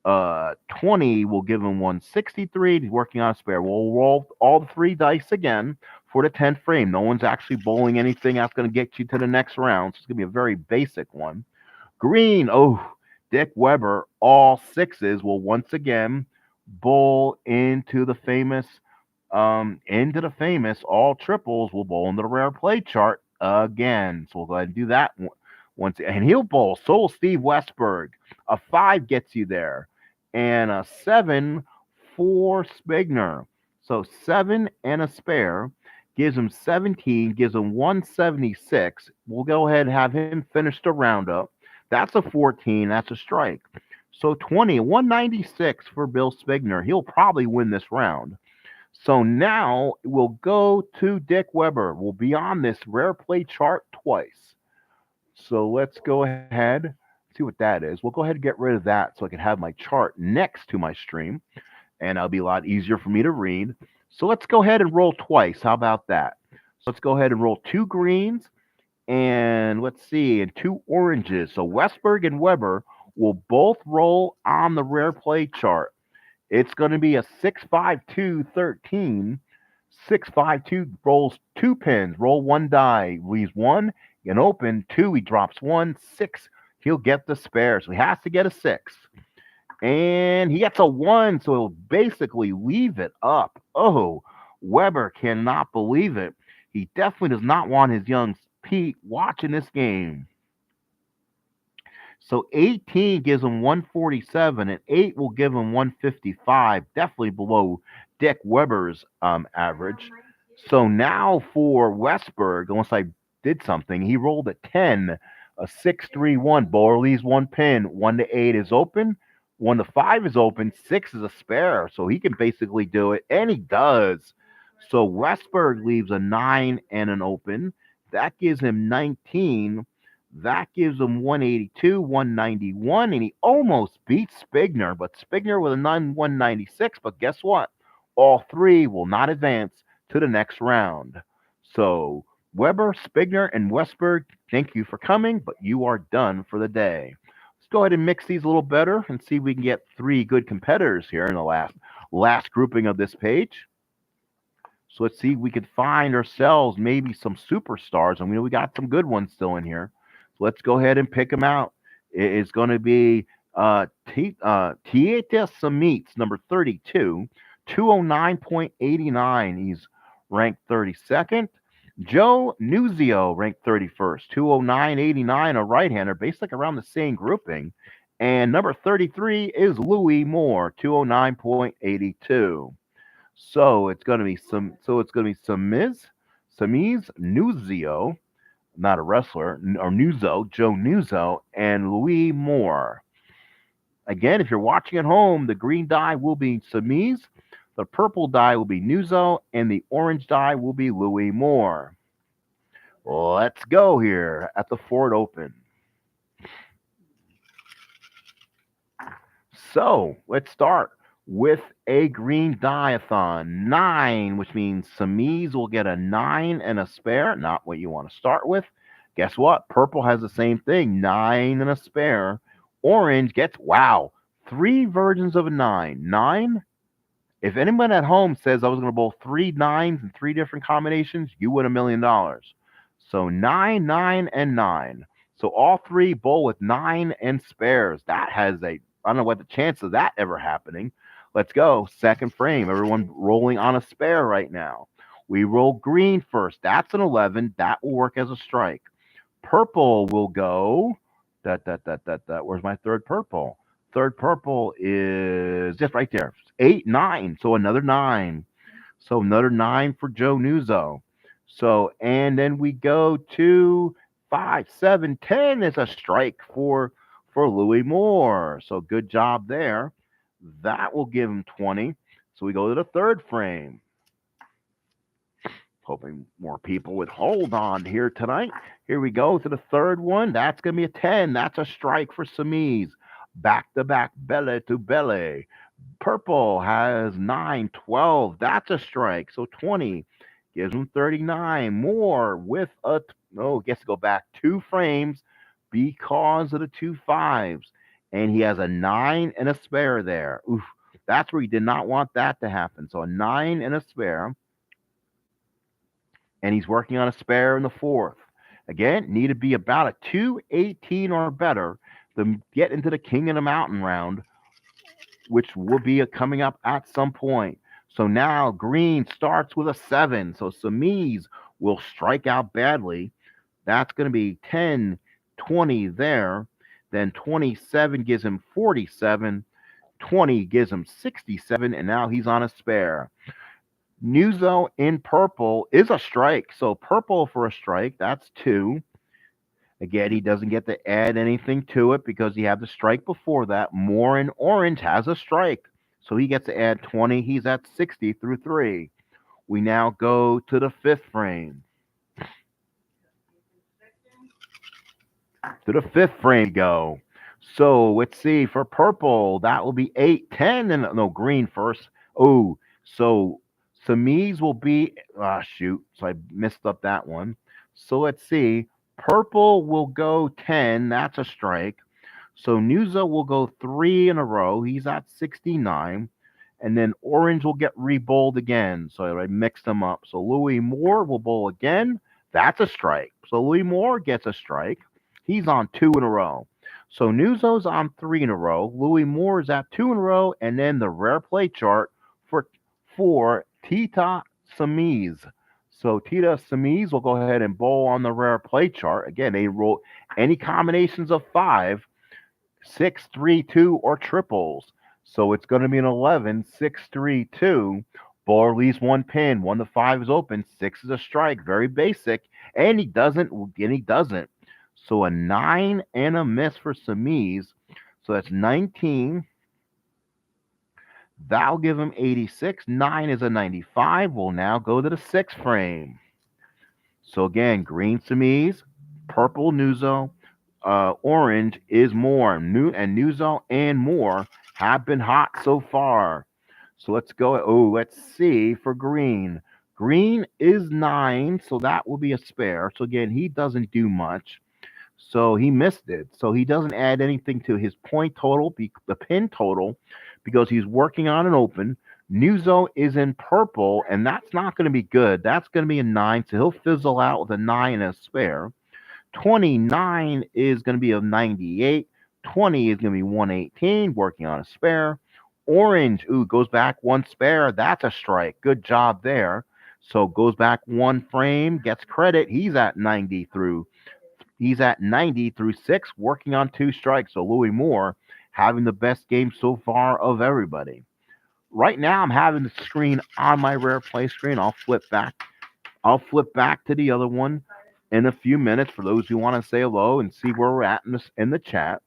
20 will give him 163. He's working on a spare. We'll roll all the three dice again for the 10th frame. No one's actually bowling anything that's going to get you to the next round. So it's going to be a very basic one. Green. Oh, Dick Weber, all sixes will once again bowl all triples will bowl into the rare play chart again. So we'll go ahead and do that once, and he'll bowl. So will Steve Westberg. A 5 gets you there, and a 7 for Spigner. So 7 and a spare gives him 17, gives him 176. We'll go ahead and have him finish the roundup. That's a 14. That's a strike. So 20, 196 for Bill Spigner. He'll probably win this round. So now we'll go to Dick Weber. We'll be on this rare play chart twice. So let's go ahead, see what that is. We'll go ahead and get rid of that so I can have my chart next to my stream, and it'll be a lot easier for me to read. So let's go ahead and roll twice. How about that? So let's go ahead and roll two greens and let's see, and two oranges. So Westberg and Weber will both roll on the rare play chart. It's going to be a 6-5-2 13. 6-5-2 rolls two pins, roll one die, leaves one, an open, 2, he drops 1, 6, he'll get the spare. So he has to get a 6. And he gets a 1, so he'll basically leave it up. Oh, Weber cannot believe it. He definitely does not want his young Pete watching this game. So 18 gives him 147, and 8 will give him 155, definitely below Dick Weber's average. So now for Westberg, unless I did something, he rolled a 10, a 6-3-1. Bowler leaves one pin. 1 to 8 is open. 1 to 5 is open. 6 is a spare, so he can basically do it, and he does. So Westberg leaves a 9 and an open. That gives him 19. That gives him 182, 191, and he almost beats Spigner, but Spigner with a 196. But guess what? All three will not advance to the next round. So Weber, Spigner, and Westberg, thank you for coming, but you are done for the day. Let's go ahead and mix these a little better and see if we can get three good competitors here in the last grouping of this page. So let's see if we could find ourselves maybe some superstars. I mean, we got some good ones still in here. So let's go ahead and pick them out. It's going to be Tieta Samits, number 32, 209.89. He's ranked 32nd. Joe Nuzio, ranked 31st, 209.89, a right-hander, basically around the same grouping. And number 33 is Louis Moore, 209.82. So it's going to be Samiz Nuzio, not a wrestler, or Nuzzo, Joe Nuzzo, and Louis Moore. Again, if you're watching at home, the green die will be Samiz, the purple die will be Nuzzo, and the orange die will be Louis Moore. Let's go here at the fORD Open. So let's start with a green die-a-thon. 9, which means Samiz will get a 9 and a spare, not what you want to start with. Guess what? Purple has the same thing, 9 and a spare. Orange gets, wow, 3 versions of a 9. 9? If anyone at home says I was going to bowl 3 9s in 3 different combinations, you win $1 million. So 9, 9, and 9. So all 3 bowl with 9 and spares. That has I don't know what the chance of that ever happening. Let's go. Second frame. Everyone rolling on a spare right now. We roll green first. That's an 11. That will work as a strike. Purple will go. Where's my third purple? Third purple is just right there. 8, 9. So another 9. So another 9 for Joe Nuzzo. So, and then we go to 5, 7, 10 is a strike for Louis Moore. So good job there. That will give him 20. So we go to the third frame. Hoping more people would hold on here tonight. Here we go to the third one. That's going to be a 10. That's a strike for Samiz. Back to back, belly to belly. Purple has 9, 12. That's a strike. So 20 gives him 39. More with a, no, gets to go back 2 frames because of the 2 fives. And he has a 9 and a spare there. Oof. That's where he did not want that to happen. So a 9 and a spare. And he's working on a spare in the fourth. Again, need to be about a 218 or better to get into the King of the Mountain round, which will be coming up at some point. So now green starts with a 7. So Samiz will strike out badly. That's going to be 10, 20 there. Then 27 gives him 47. 20 gives him 67. And now he's on a spare. Nuzzo in purple is a strike. So purple for a strike, that's 2. Again, he doesn't get to add anything to it because he had the strike before that. Moore in orange has a strike. So he gets to add 20. He's at 60 through 3. We now go to the fifth frame. To the fifth frame go. So let's see. For purple, that will be 8, 10, and no, green first. Oh, so Samiz will be, shoot. So I messed up that one. So let's see. Purple will go 10. That's a strike. So Nuzzo will go 3 in a row. He's at 69. And then orange will get re-bowled again. So I mixed them up. So Louis Moore will bowl again. That's a strike. So Louis Moore gets a strike. He's on 2 in a row. So Nuzzo's on 3 in a row. Louis Moore is at 2 in a row. And then the rare play chart for Tita Samiz. So Tita Samiz will go ahead and bowl on the rare play chart. Again, they roll any combinations of 5, 6, 3, 2, or triples. So it's going to be an 11, 6, 3, 2. Bowler leaves 1 pin. 1 to 5 is open. 6 is a strike. Very basic. And he doesn't. So a 9 and a miss for Samiz. So that's 19. That'll give him 86. 9 is a 95. We'll now go to the 6th frame. So again, green Samiz, purple Nuzzo, orange is Moore. And Nuzzo and Moore have been hot so far. So let's go. Oh, let's see for green. Green is 9, so that will be a spare. So again, he doesn't do much. So he missed it. So he doesn't add anything to his point total, the pin total, because he's working on an open. Nuzzo is in purple, and that's not going to be good. That's going to be a 9, so he'll fizzle out with a 9 and a spare. 29 is going to be a 98. 20 is going to be 118, working on a spare. Orange, goes back 1 spare. That's a strike. Good job there. So goes back 1 frame, gets credit. He's at 90 through 6, working on 2 strikes. So Louis Moore having the best game so far of everybody. Right now, I'm having the screen on my rare play screen. I'll flip back to the other one in a few minutes for those who want to say hello and see where we're at in the chat.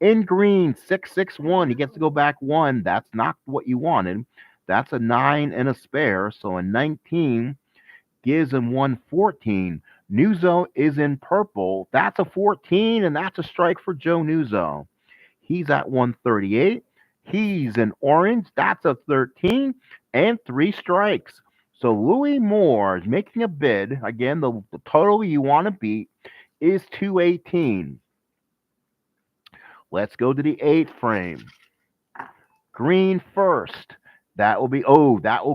In green, 661. He gets to go back 1. That's not what you wanted. That's a 9 and a spare. So a 19 gives him 114. Nuzzo is in purple. That's a 14, and that's a strike for Joe Nuzzo. He's at 138. He's in orange. That's a 13 and 3 strikes. So Louis Moore is making a bid. Again, the total you want to beat is 218. Let's go to the 8th frame. Green first. That will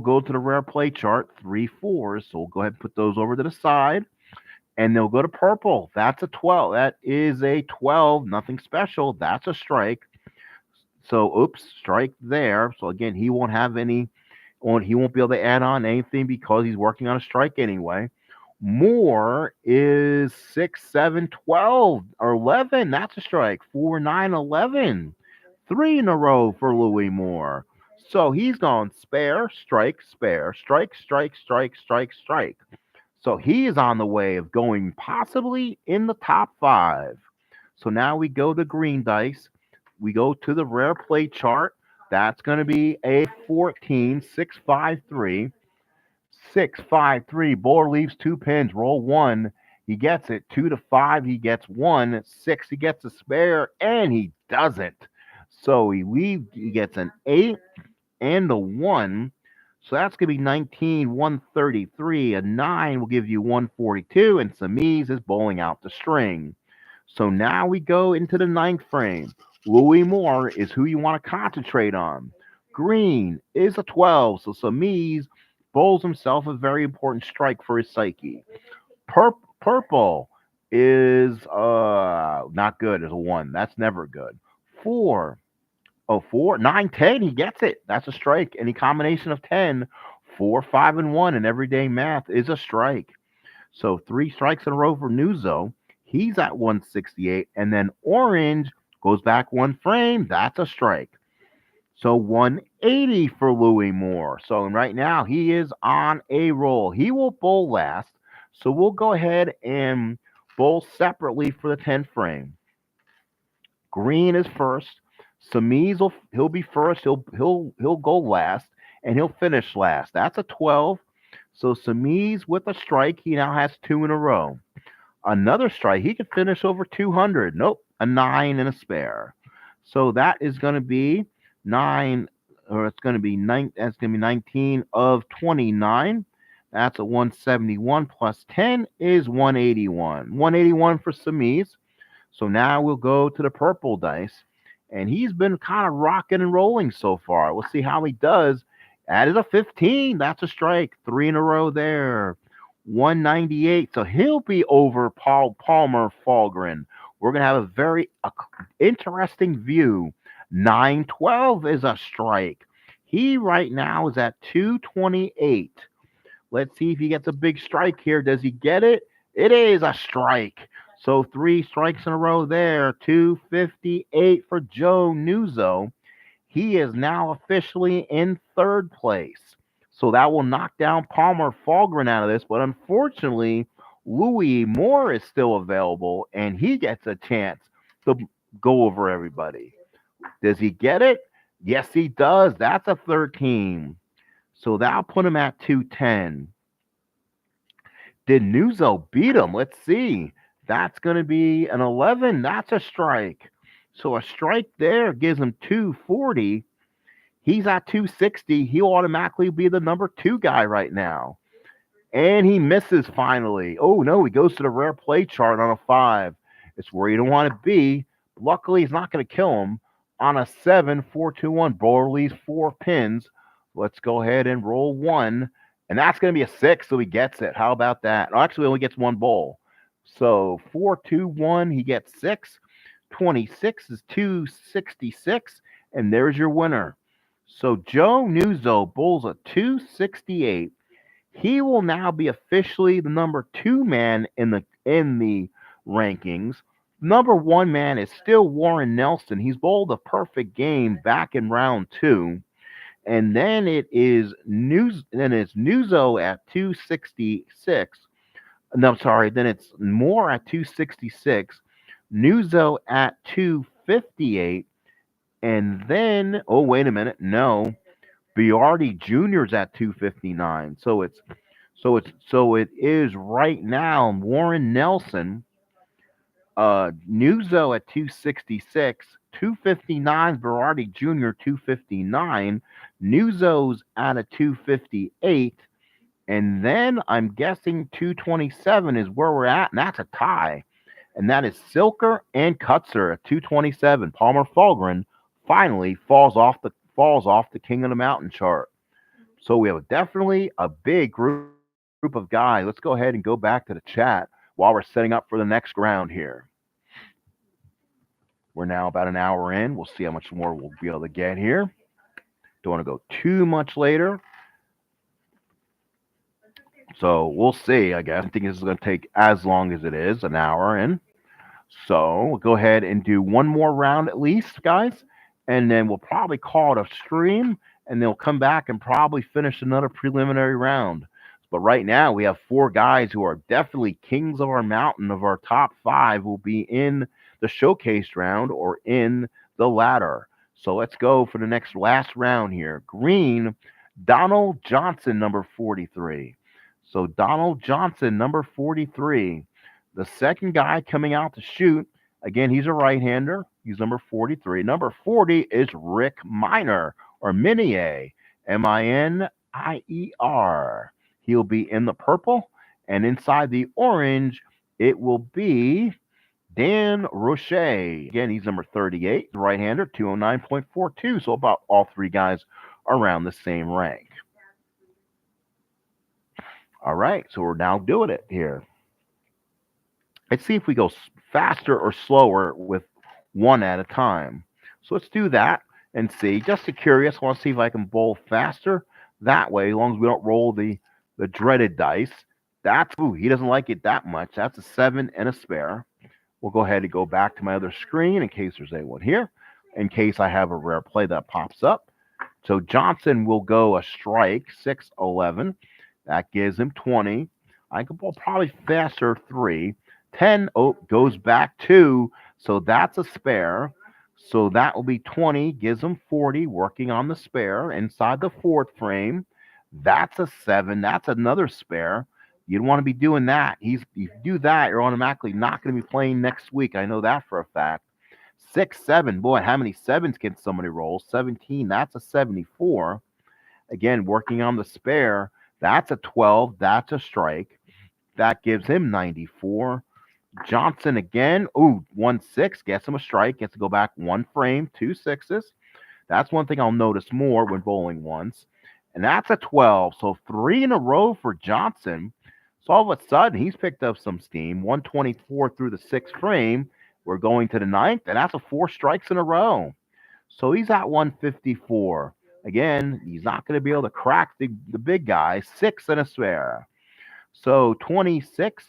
go to the rare play chart, 3 4s. So we'll go ahead and put those over to the side. And they'll go to purple. That's a 12. That is a 12. Nothing special. That's a strike. So, strike there. So again, he won't have any. He won't be able to add on anything because he's working on a strike anyway. Moore is 6, 7, 12 or 11. That's a strike. 4, 9, 11. Three in a row for Louis Moore. So he's gone spare, strike, spare, strike, strike, strike, strike, strike. So he is on the way of going possibly in the top five. So now we go to green dice. We go to the rare play chart. That's going to be a 14, 6, 5, 3. 6, 5, 3. Bowler leaves two pins. Roll one. He gets it. 2 to 5. He gets one. 6. He gets a spare, and he doesn't. So he leaves. He gets an 8 and a 1. So that's going to be 19, 133. A 9 will give you 142, and Samiz is bowling out the string. So now we go into the ninth frame. Louis Moore is who you want to concentrate on. Green is a 12, so Samiz bowls himself a very important strike for his psyche. Purple is not good as a 1. That's never good. 4. Oh, 4, 9, 10. He gets it. That's a strike. Any combination of 10, 4, 5, and 1 in everyday math is a strike. So 3 strikes in a row for Nuzo. He's at 168. And then orange goes back one frame. That's a strike. So 180 for Louis Moore. So right now he is on a roll. He will bowl last. So we'll go ahead and bowl separately for the 10th frame. Green is first. Samiz he'll be first. He'll go last, and he'll finish last. That's a 12. So Samiz with a strike, he now has 2 in a row. Another strike, he could finish over 200. Nope, a 9 and a spare. So that is going to be 9, or it's going to be 9. That's going to be 19 of 29. That's a 171 plus 10 is 181. 181 for Samiz. So now we'll go to the purple dice, and he's been kind of rocking and rolling so far. We'll see how he does. Added a 15. That's a strike. 3 in a row there. 198. So he'll be over Palmer Falgren. We're going to have a very interesting view. 912 is a strike. He right now is at 228. Let's see if he gets a big strike here. Does he get it? It is a strike. So 3 strikes in a row there. 258 for Joe Nuzo. He is now officially in third place. So that will knock down Palmer Falgren out of this. But unfortunately, Louis Moore is still available, and he gets a chance to go over everybody. Does he get it? Yes, he does. That's a 13. So that'll put him at 210. Did Nuzo beat him? Let's see. That's going to be an 11. That's a strike. So a strike there gives him 240. He's at 260. He'll automatically be the number 2 guy right now. And he misses finally. Oh, no, he goes to the rare play chart on a 5. It's where you don't want to be. Luckily, he's not going to kill him. On a 7, 4, 2, 1. Bowler leaves 4 pins. Let's go ahead and roll 1. And that's going to be a 6, so he gets it. How about that? Oh, actually, he only gets 1 bowl. So 4, 2, 1, he gets 6. 26 is 266. And there's your winner. So Joe Nuzo bowls a 268. He will now be officially the number 2 man in the rankings. Number 1 man is still Warren Nelson. He's bowled a perfect game back in round 2. And then it's Nuzo at 266. No, I'm sorry. Then it's Moore at 266. Nuzo at 258. And then, oh, wait a minute. No. Biardi Jr.'s at 259. So it is right now Warren Nelson, Nuzo at 266, 259 Biardi Jr. 259, Nuzo's at a 258, and then I'm guessing 227 is where we're at, and that's a tie. And that is Silker and Kutzer at 227. Palmer Falgren finally falls off the King of the Mountain chart. So we have definitely a big group of guys. Let's go ahead and go back to the chat while we're setting up for the next round here. We're now about an hour in. We'll see how much more we'll be able to get here. Don't want to go too much later. So we'll see, I guess. I think this is going to take as long as it is, an hour in. So we'll go ahead and do one more round at least, guys. and then we'll probably call it a stream, and they'll come back and probably finish another preliminary round. But right now, we have four guys who are definitely kings of our mountain. Of our top five, will be in the showcase round or in the ladder. So let's go for the next last round here. Green, Donald Johnson, number 43. So Donald Johnson, number 43. The second guy coming out to shoot. Again, he's a right-hander. He's number 43. Number 40 is Rick Miner or Minier, Minier. He'll be in the purple, and inside the orange, it will be Dan Roche. Again, he's number 38, right-hander, 209.42. So about all three guys around the same rank. All right, so we're now doing it here. Let's see if we go faster or slower with one at a time. So let's do that and see. Just to curious, I want to see if I can bowl faster that way, as long as we don't roll the dreaded dice. He doesn't like it that much. That's a 7 and a spare. We'll go ahead and go back to my other screen in case there's anyone here, in case I have a rare play that pops up. So Johnson will go a strike, 6-11. That gives him 20. I can bowl probably faster, 3. 10 goes back 2, so that's a spare. So that will be 20, gives him 40, working on the spare inside the fourth frame. That's a 7. That's another spare. You don't want to be doing that. If you do that, you're automatically not going to be playing next week. I know that for a fact. 6, 7. Boy, how many 7s can somebody roll? 17. That's a 74. Again, working on the spare. That's a 12. That's a strike. That gives him 94. Johnson again. 1-6. Gets him a strike. Gets to go back one frame. 2 6s. That's one thing I'll notice more when bowling once. And that's a 12. So 3 in a row for Johnson. So all of a sudden, he's picked up some steam. 124 through the 6th frame. We're going to the 9th, and that's a 4 strikes in a row. So he's at 154. Again, he's not going to be able to crack the big guy. 6 and a spare. So 26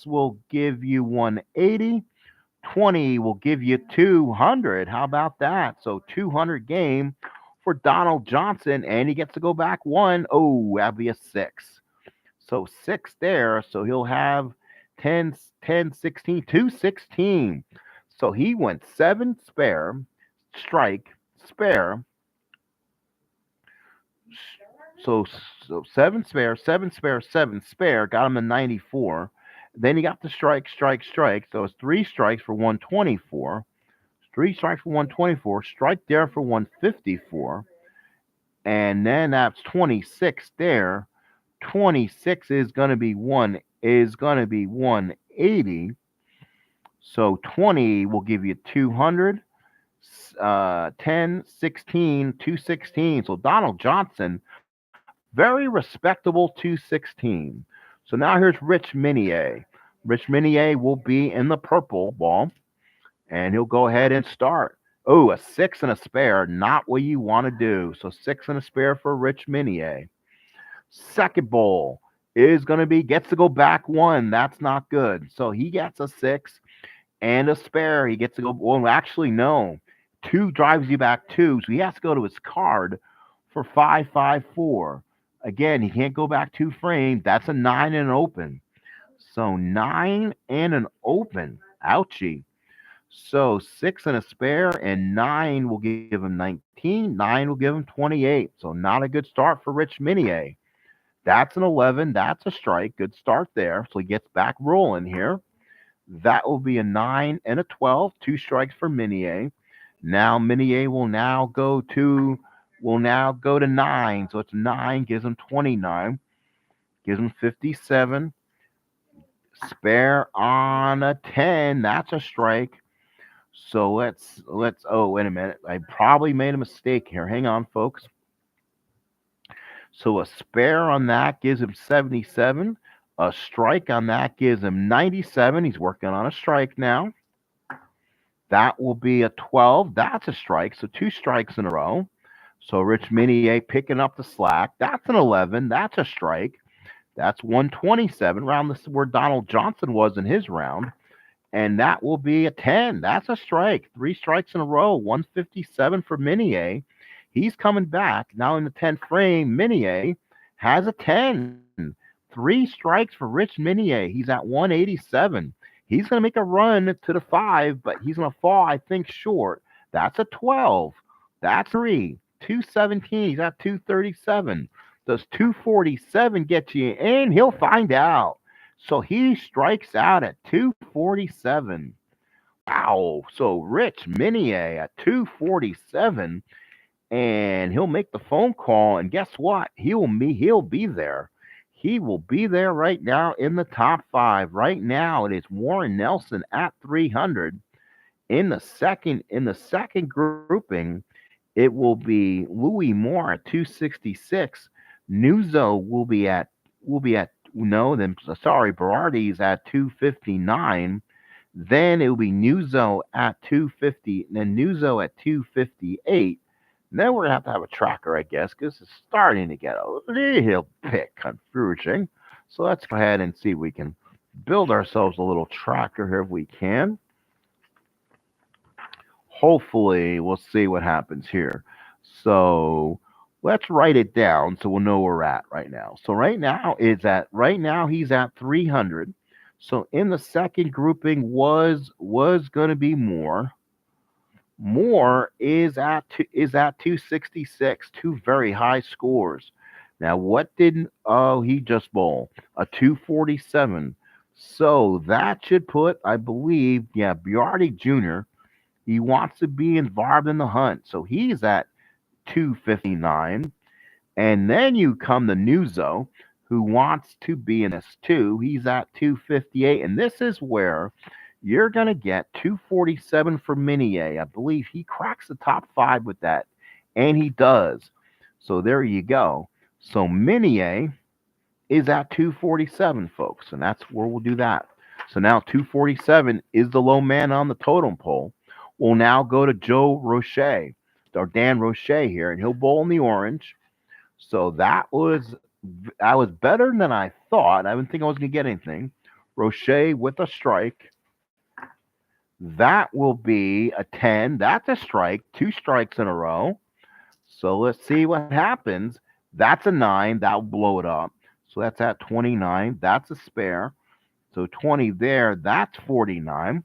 will give you 180. 20 will give you 200. How about that? So 200 game for Donald Johnson, and he gets to go back 1. That'd be a 6. So 6 there. So he'll have 10, 16, 216. So he went 7 spare, strike, spare. So 7 spare, 7 spare, 7 spare, got him a 94. Then he got the strike. So it's 3 strikes for 124. 3 strikes for 124. Strike there for 154. And then that's 26 there. 26 is going to be 180. So 20 will give you 200. 10, 16, 216. So Donald Johnson, very respectable 216. So now here's Rich Minier. Rich Minier will be in the purple ball, and he'll go ahead and start. A 6 and a spare, not what you want to do. So 6 and a spare for Rich Minier. Second bowl is going to be, gets to go back 1. That's not good. So he gets a 6 and a spare. He gets to go, well, actually, no. 2 drives you back 2, so he has to go to his card for 554. Again, he can't go back 2 frames. That's a 9 and an open. So 9 and an open. Ouchie. So 6 and a spare, and 9 will give him 19. 9 will give him 28. So not a good start for Rich Minier. That's an 11. That's a strike. Good start there. So he gets back rolling here. That will be a 9 and a 12. 2 strikes for Minier. Now Minier will now go to 9. So it's 9, gives him 29, gives him 57. Spare on a 10. That's a strike. So let's wait a minute. I probably made a mistake here. Hang on, folks. So a spare on that gives him 77. A strike on that gives him 97. He's working on a strike now. That will be a 12. That's a strike. So 2 strikes in a row. So Rich Minier picking up the slack. That's an 11. That's a strike. That's 127, around where Donald Johnson was in his round. and that will be a 10. That's a strike. Three strikes in a row. 157 for Minier. He's coming back now in the 10th frame. Minier has a 10. Three strikes for Rich Minier. He's at 187. He's going to make a run to the 5, but he's going to fall, I think, short. That's a 12. That's 3. 217. He's at 237. Does 247 get you in? He'll find out. So he strikes out at 247. Wow. So Rich Minier at 247, and he'll make the phone call, and guess what? He'll be there. He will be there right now in the top 5. Right now it is Warren Nelson at 300. In the second grouping, it will be Louis Moore at 266. Nuzzo will be at no, then sorry, Berardi's at 259. Then it will be Nuzzo at 250, and then Nuzzo at 258. Then we're gonna have a tracker, I guess, because it's starting to get a little bit confusing. So let's go ahead and see if we can build ourselves a little tracker here if we can. Hopefully, we'll see what happens here. So let's write it down so we'll know where we're at right now. So right now he's at 300. So in the second grouping was going to be Moore. Moore is at 266, two very high scores. Now what did he just bowl? A 247. So that should put, I believe, Biardi Jr. He wants to be involved in the hunt. So he's at 259. And then you come to Nuzzo, who wants to be in this too. He's at 258. And this is where you're going to get 247 for Minier. I believe he cracks the top 5 with that. And he does. So there you go. So Minier is at 247, folks. And that's where we'll do that. So now 247 is the low man on the totem pole. We'll now go to Joe Roche, or Dan Roche here, and he'll bowl in the orange. So that was better than I thought. I didn't think I was going to get anything. Roche with a strike. That will be a 10. That's a strike. 2 strikes in a row. So let's see what happens. That's a 9. That'll blow it up. So that's at 29. That's a spare. So 20 there. That's 49.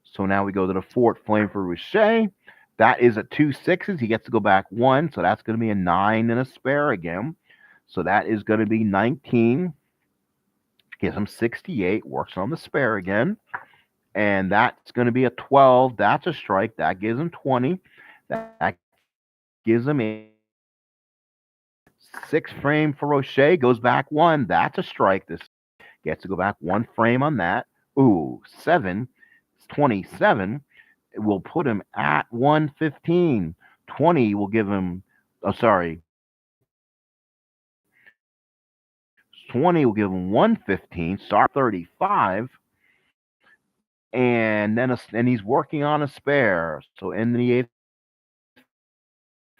So now we go to the 4th flame for Roche. That is a 2 6s. He gets to go back 1. So that's going to be a 9 and a spare again. So that is going to be 19. Gives him 68. Works on the spare again. And that's going to be a 12. That's a strike. That gives him 20. That gives him a 6 frame for Roche. Goes back 1. That's a strike. This gets to go back 1 frame on that. Ooh, 7. 27. It will put him at 115. 20 will give him, 20 will give him 115. Start 35. And then he's working on a spare. So in the 8th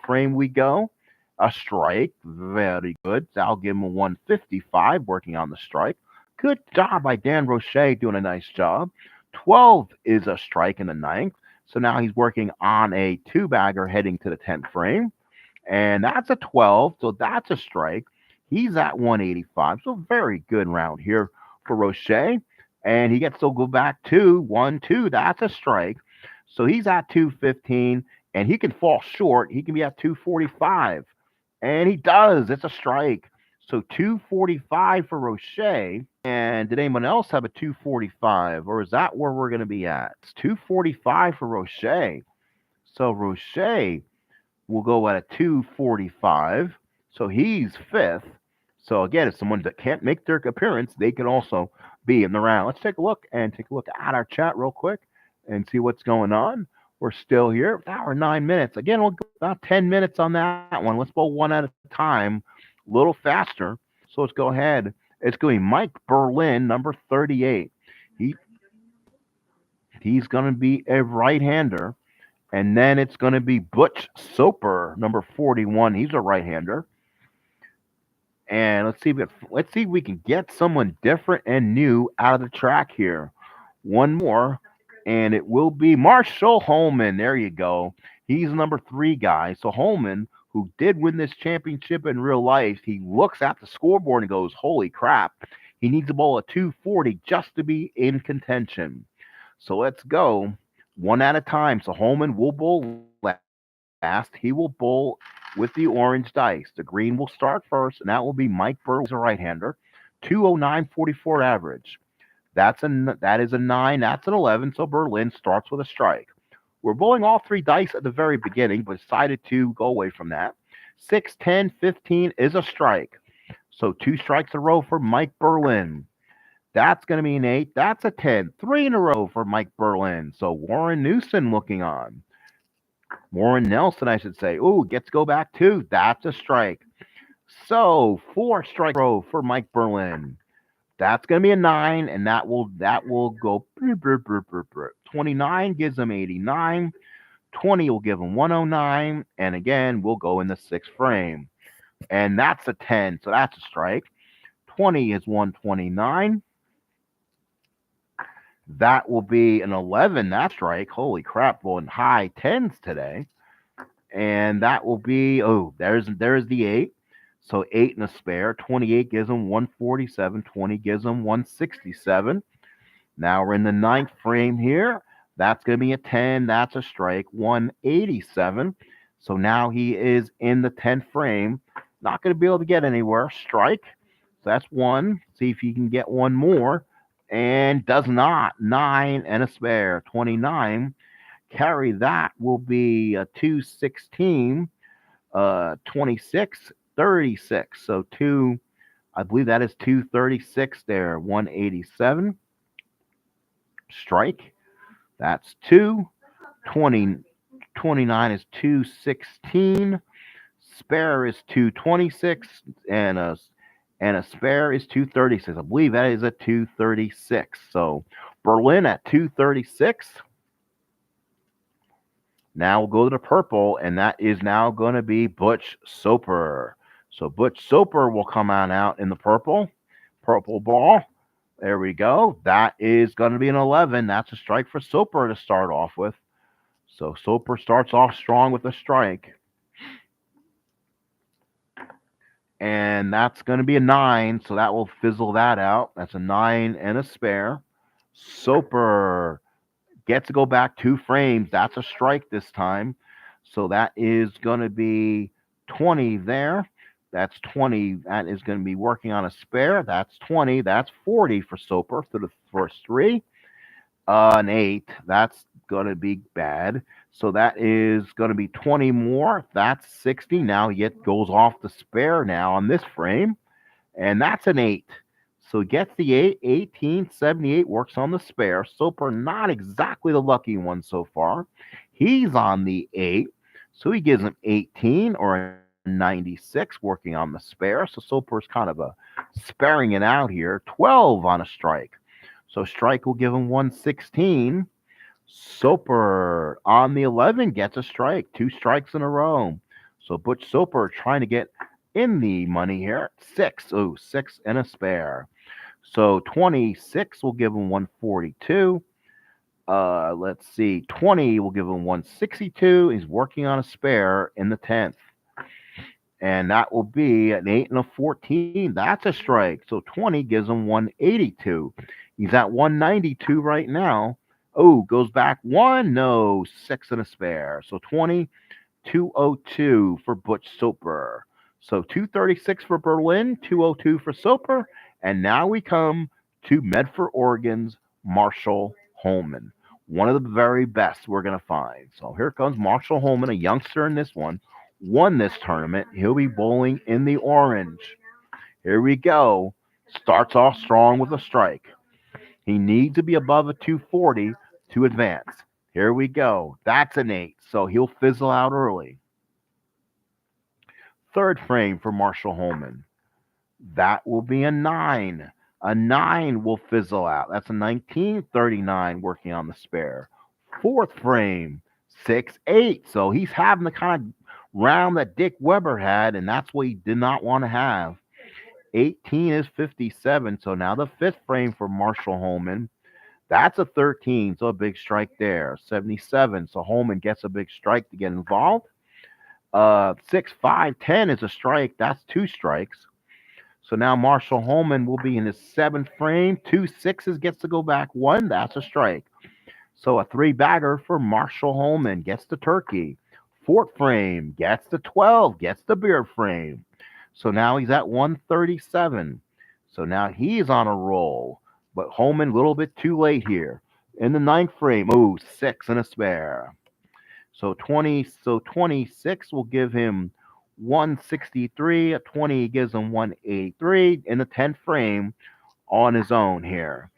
frame we go. A strike. Very good. So I'll give him a 155 working on the strike. Good job by Dan Roche doing a nice job. 12 is a strike in the 9th. So now he's working on a 2-bagger heading to the 10th frame. And that's a 12. So that's a strike. He's at 185. So very good round here for Roche. And he gets to go back to 1-2. That's a strike. So he's at 215. And he can fall short. He can be at 245. And he does. It's a strike. So 245 for Roche. And did anyone else have a 245? Or is that where we're going to be at? It's 245 for Roche. So Roche will go at a 245. So he's 5th. So again, if someone that can't make their appearance, they can also be in the round. Let's take a look at our chat real quick and see what's going on. We're still here. Hour 9 minutes. Again, we'll go about 10 minutes on that one. Let's bowl one at a time, a little faster. So let's go ahead. It's going to be Mike Berlin, number 38. He's going to be a right-hander. And then it's going to be Butch Soper, number 41. He's a right-hander. And let's see if we can get someone different and new out of the track here. One more. And it will be Marshall Holman. There you go. He's number 3 guy. So Holman, who did win this championship in real life, he looks at the scoreboard and goes, "Holy crap! He needs a bowl of 240 just to be in contention." So let's go one at a time. So Holman will bowl last. He will bowl with the orange dice. The green will start first, and that will be Mike Burley. He's a right-hander. 209.44 average. That is a 9. That's an 11. So Berlin starts with a strike. We're bowling all 3 dice at the very beginning, but decided to go away from that. 6, 10, 15 is a strike. So 2 strikes in a row for Mike Berlin. That's going to be an 8. That's a 10. 3 in a row for Mike Berlin. So Warren Newson looking on. Warren Nelson, I should say. Ooh, gets to go back 2. That's a strike. So 4 strikes in a row for Mike Berlin. That's going to be a 9, and that will go. 29 gives him 89. 20 will give him 109, and again we'll go in the 6th frame, and that's a 10, so that's a strike. 20 is 129. That will be an 11. That strike. Holy crap! Well, in high 10s today, and that will be there's the 8. So 8 and a spare. 28 gives him 147. 20 gives him 167. Now we're in the 9th frame here. That's going to be a 10. That's a strike. 187. So now he is in the 10th frame. Not going to be able to get anywhere. Strike. So that's 1. See if he can get one more. And does not. 9 and a spare. 29. Carry that will be a 216. 26. 36. So I believe that is 236 there. 187. Strike. That's 2. 20, 29 is 216. Spare is 226, and a spare is 236. I believe that is a 236. So Berlin at 236. Now we'll go to the purple, and that is now going to be Butch Soper. So Butch Soper will come on out in the purple ball. There we go. That is going to be an 11. That's a strike for Soper to start off with. So Soper starts off strong with a strike. And that's going to be a 9. So that will fizzle that out. That's a 9 and a spare. Soper gets to go back 2 frames. That's a strike this time. So that is going to be 20 there. That's 20. That is going to be working on a spare. That's 20. That's 40 for Soper for the first 3. An 8. That's going to be bad. So that is going to be 20 more. That's 60. Now he goes off the spare now on this frame. And that's an 8. So he gets the 8. 1878 works on the spare. Soper not exactly the lucky one so far. He's on the 8. So he gives him 18 or a 96 working on the spare. So Soper's kind of sparing it out here. 12 on a strike. So strike will give him 116. Soper on the 11 gets a strike. 2 strikes in a row. So Butch Soper trying to get in the money here. 6. 6 and a spare. So 26 will give him 142. Let's see. 20 will give him 162. He's working on a spare in the 10th. And that will be an 8 and a 14. That's a strike. So 20 gives him 182. He's at 192 right now. Goes back 1. No, 6 and a spare. So 20, 202 for Butch Soper. So 236 for Berlin, 202 for Soper. And now we come to Medford, Oregon's Marshall Holman. One of the very best we're going to find. So here comes Marshall Holman, a youngster in this one. Won this tournament. He'll be bowling in the orange. Here we go. Starts off strong with a strike. He needs to be above a 240 to advance. Here we go. That's an 8, so he'll fizzle out early. 3rd frame for Marshall Holman. That will be a 9. A 9 will fizzle out. That's a 1939 working on the spare. 4th frame, 6, 8. So he's having the kind of round that Dick Weber had, and that's what he did not want to have. 18 is 57. So now the 5th frame for Marshall Holman. That's a 13, so a big strike there. 77, so Holman gets a big strike to get involved. 6, 5, 10 is a strike. That's 2 strikes. So now Marshall Holman will be in his 7th frame. 2 sixes gets to go back 1. That's a strike. So a 3-bagger for Marshall Holman gets the turkey. 4th frame gets the 12, gets the beer frame. So now he's at 137. So now he's on a roll. But Holman a little bit too late here. In the 9th frame, ooh, 6 and a spare. So 26 will give him 163. A 20 gives him 183 in the 10th frame on his own here.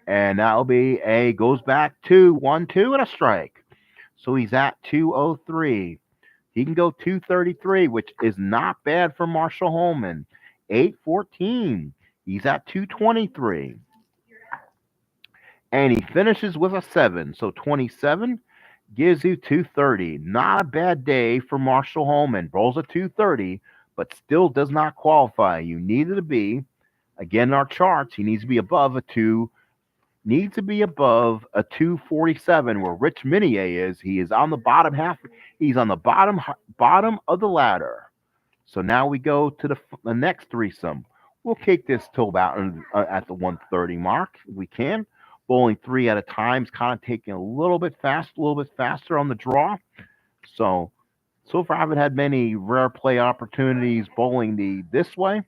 And that'll be goes back to 1-2 and a strike. So he's at 203. He can go 233, which is not bad for Marshall Holman. 8-14. He's at 223. And he finishes with a 7. So 27 gives you 230. Not a bad day for Marshall Holman. Rolls a 230, but still does not qualify. You needed to be, again, in our charts, he needs to be above a 247 where Rich Minier is. He is on the bottom half. He's on the bottom of the ladder. So now we go to the next threesome. We'll take this till about at the 130 mark if we can. Bowling 3 at a time is kind of taking a little bit faster on the draw. So far I haven't had many rare play opportunities bowling this way.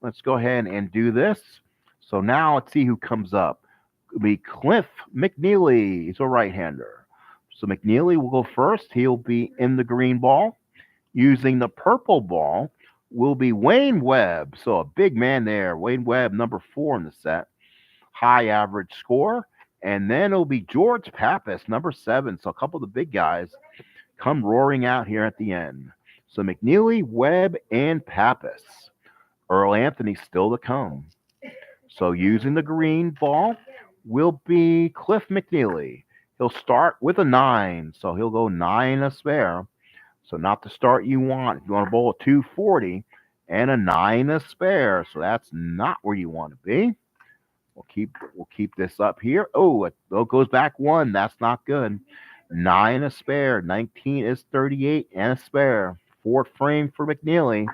Let's go ahead and do this. So now let's see who comes up. It'll be Cliff McNeely. He's a right-hander. So McNeely will go first. He'll be in the green ball. Using the purple ball will be Wayne Webb. So a big man there. Wayne Webb, number 4 in the set. High average score. And then it'll be George Pappas, number 7. So a couple of the big guys come roaring out here at the end. So McNeely, Webb, and Pappas. Earl Anthony still to come. So using the green ball will be Cliff McNeely. He'll start with a 9. So he'll go 9 a spare. So not the start you want. If you want to bowl a 240 and a 9 a spare. So that's not where you want to be. We'll keep this up here. Oh, it goes back 1. That's not good. 9 a spare. 19 is 38 and a spare. 4th frame for McNeely.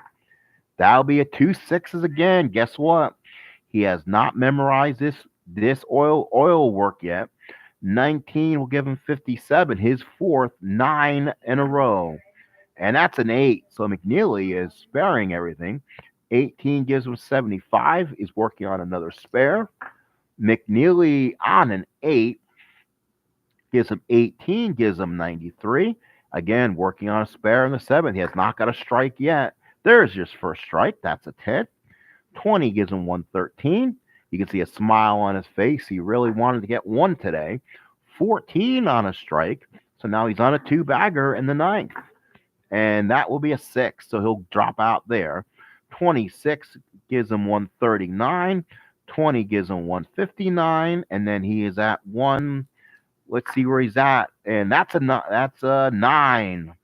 That'll be a 2 sixes again. Guess what? He has not memorized this oil work yet. 19 will give him 57. His 4th 9 in a row. And that's an 8. So McNeely is sparing everything. 18 gives him 75. He's working on another spare. McNeely on an 8 gives him 18, gives him 93. Again, working on a spare in the 7th. He has not got a strike yet. There's his first strike. That's a 10. 20 gives him 113. You can see a smile on his face. He really wanted to get 1 today. 14 on a strike. So now he's on a 2-bagger in the 9th. And that will be a 6. So he'll drop out there. 26 gives him 139. 20 gives him 159. And then he is at 1. Let's see where he's at. And that's a 9.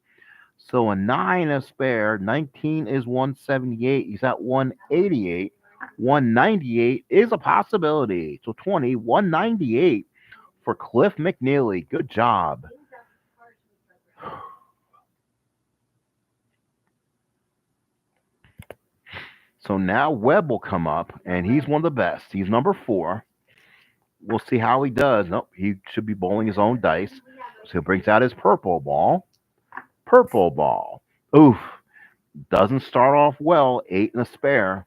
So a 9 a spare. 19 is 178. He's at 188. 198 is a possibility. So 20, 198 for Cliff McNeely. Good job. So now Webb will come up, and he's one of the best. He's number 4. We'll see how he does. Nope, he should be bowling his own dice. So he brings out his purple ball. Purple ball. Oof. Doesn't start off well. 8 and a spare.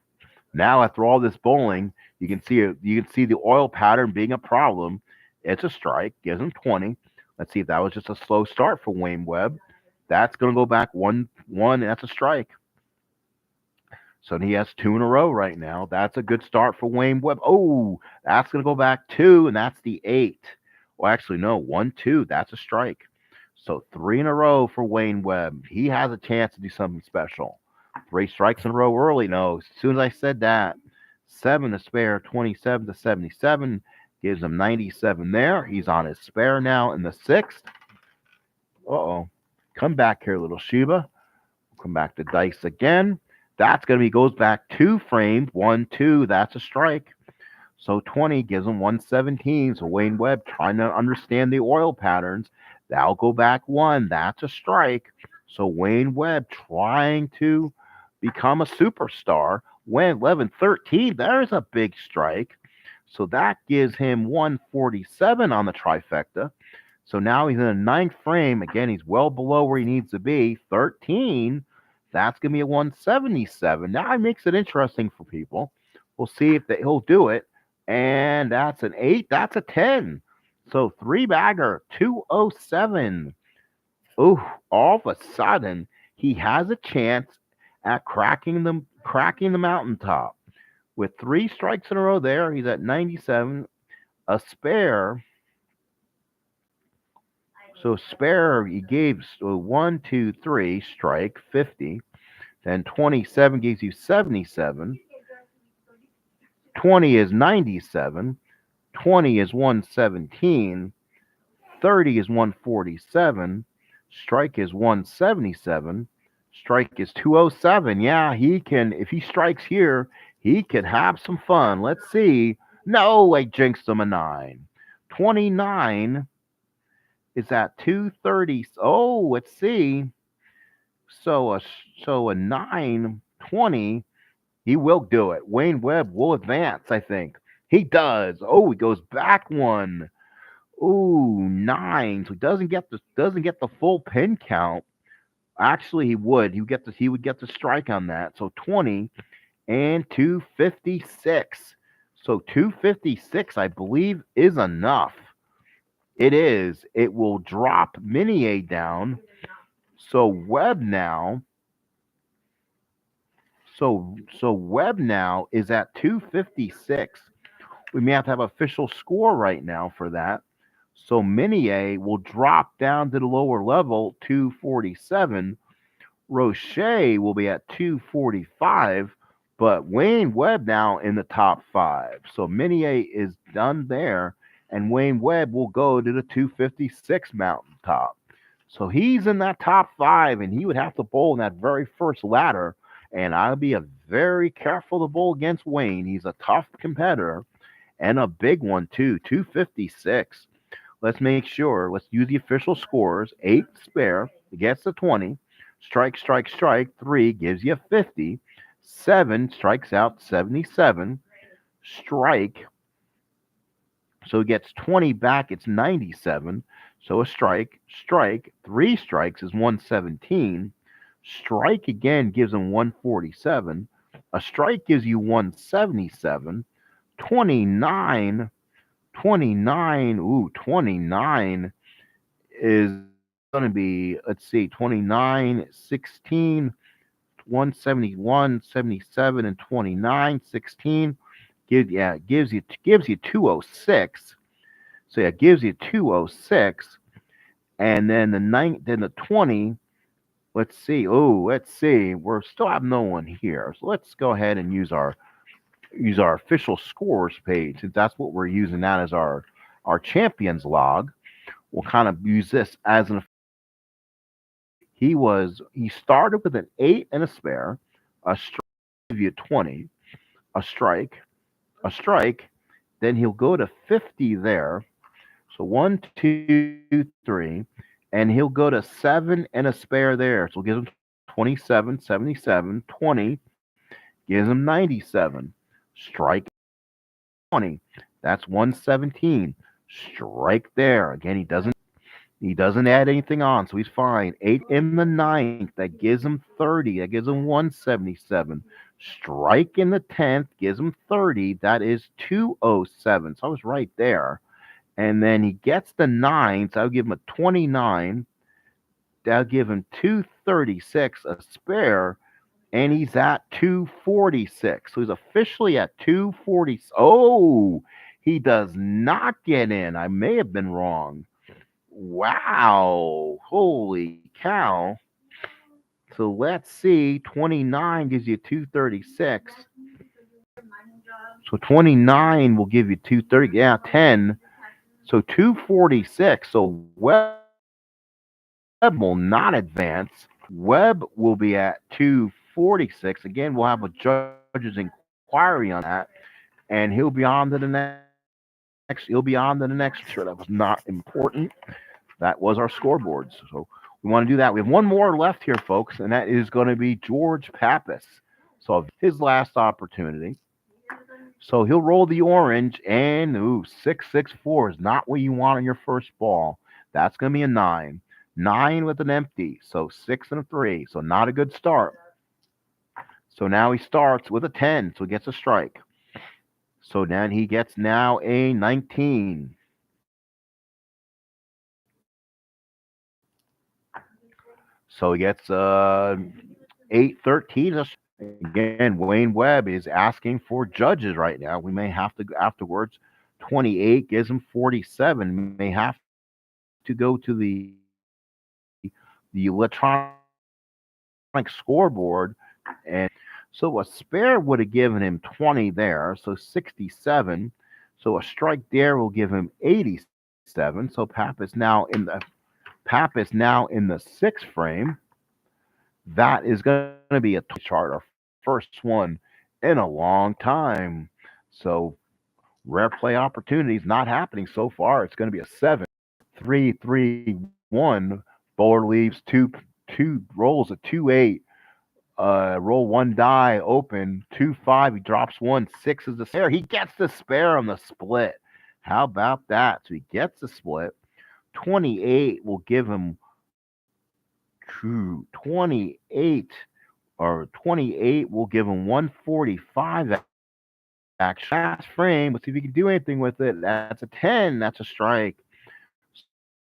Now after all this bowling, you can see the oil pattern being a problem. It's a strike. Gives him 20. Let's see if that was just a slow start for Wayne Webb. That's going to go back 1-1, and that's a strike. So he has 2 in a row right now. That's a good start for Wayne Webb. Oh, that's going to go back 2, and that's the 8. Well, actually, no, 1-2. That's a strike. So 3 in a row for Wayne Webb. He has a chance to do something special. 3 strikes in a row early. No, as soon as I said that, 7 to spare, 27 to 77. Gives him 97 there. He's on his spare now in the 6th. Uh-oh. Come back here, little Sheba. Come back to dice again. That's going to be, goes back 2 frames. 1-2. That's a strike. So 20 gives him 117. So Wayne Webb trying to understand the oil patterns. That'll go back one. That's a strike. So Wayne Webb trying to become a superstar. When 11-13, there's a big strike. So that gives him 147 on the trifecta. So now he's in a ninth frame. Again, he's well below where he needs to be. 13, that's going to be a 177. Now it makes it interesting for people. We'll see if he'll do it. And that's an 8. That's a 10. So three bagger, 207. Ooh, all of a sudden, he has a chance at cracking the mountaintop. With three strikes in a row there, he's at 97. A spare. So spare, he gave 1, 2, 3 strike, 50. Then 27 gives you 77. 20 is 97. 20 is 117. 30 is 147. Strike is 177. Strike is 207. Yeah, he can, if he strikes here, he could have some fun. Let's see. No, I jinxed him a 9. 29 is at 230. Oh, let's see. So a 920, he will do it. Wayne Webb will advance, I think. He does. Oh, he goes back one. Ooh, 9. So he doesn't get the full pin count. Actually, he would. He would get the strike on that. So 20 and 256. So 256, I believe, is enough. It is. It will drop Minier down. So Webb now. So Webb now is at 256. We may have to have official score right now for that. So Minier will drop down to the lower level, 247. Roche will be at 245, but Wayne Webb now in the top 5. So Minier is done there, and Wayne Webb will go to the 256 mountaintop. So he's in that top 5, and he would have to bowl in that very first ladder. And I'll be a very careful to bowl against Wayne. He's a tough competitor and a big one too. 256. Let's make sure. Let's use the official scores. 8 spare gets the 20. Strike, strike, strike. 3 gives you 50. 7 strikes out 77. Strike. So he gets 20 back. It's 97. So a strike. Strike. 3 strikes is 117. Strike again gives him 147. A strike gives you 177. 29. 29. Ooh, 29 is going to be, let's see, 29, 16, 171, 77, and 29, 16. Gives you 206. So yeah, it gives you 206. And then the 20. Let's see. Oh, let's see. We're still have no one here. So let's go ahead and use our official scores page, since that's what we're using that as our champions log. We'll kind of use this as an. He started with an 8 and a spare. A strike give you 20. A strike. A strike. Then he'll go to 50 there. So 1, 2, 3. And he'll go to 7 and a spare there. So it gives him 27, 77, 20. Gives him 97. Strike 20. That's 117. Strike there. Again, he doesn't add anything on, so he's fine. 8 in the ninth. That gives him 30. That gives him 177. Strike in the 10th gives him 30. That is 207. So I was right there. And then he gets the 9. So I'll give him a 29. That'll give him 236, a spare. And he's at 246. So he's officially at 240. Oh, he does not get in. I may have been wrong. Wow. Holy cow. So let's see. 29 gives you 236. So 29 will give you 230. Yeah, 10. So 246. So Webb will not advance. Webb will be at 246. Again, we'll have a judge's inquiry on that. and he'll be on to the next. He'll be on to the next. Sure, that was not important. That was our scoreboards. So we want to do that. We have one more left here, folks, and that is going to be George Pappas. So his last opportunity. So he'll roll the orange, and 664 is not what you want on your first ball. That's going to be a 9. 9 with an empty, so 6 and a 3. So not a good start. So now he starts with a 10, so he gets a strike. So then he gets now a 19. So he gets 813. Again, Wayne Webb is asking for judges right now. We may have to go afterwards. 28 gives him 47. May have to go to the electronic scoreboard, and so a spare would have given him 20 there, so 67. So a strike there will give him 87. So Pap is now in the sixth frame. That is going to be a chart, our first one in a long time. So rare play opportunities not happening so far. It's going to be a 7-3-3-1. Bowler leaves two rolls a 2-8. Roll one die, open 2-5. He drops one. 6 is the spare. He gets the spare on the split. How about that? So he gets the split. 28 will give him 28 or 28 will give him 145 action. Last frame. Let's see if he can do anything with it. That's a 10. That's a strike.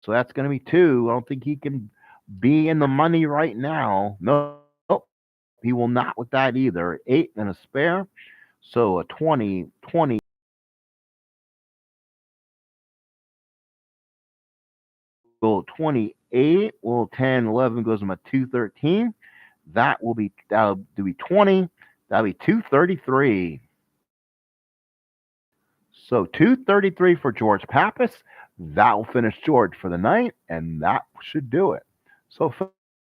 So that's going to be 2. I don't think he can be in the money right now. No, he will not with that either. 8 and a spare. So a 28 will 10, 11 goes him a 213. That'll be 20. That'll be 233. So 233 for George Pappas. That will finish George for the night, and that should do it. So,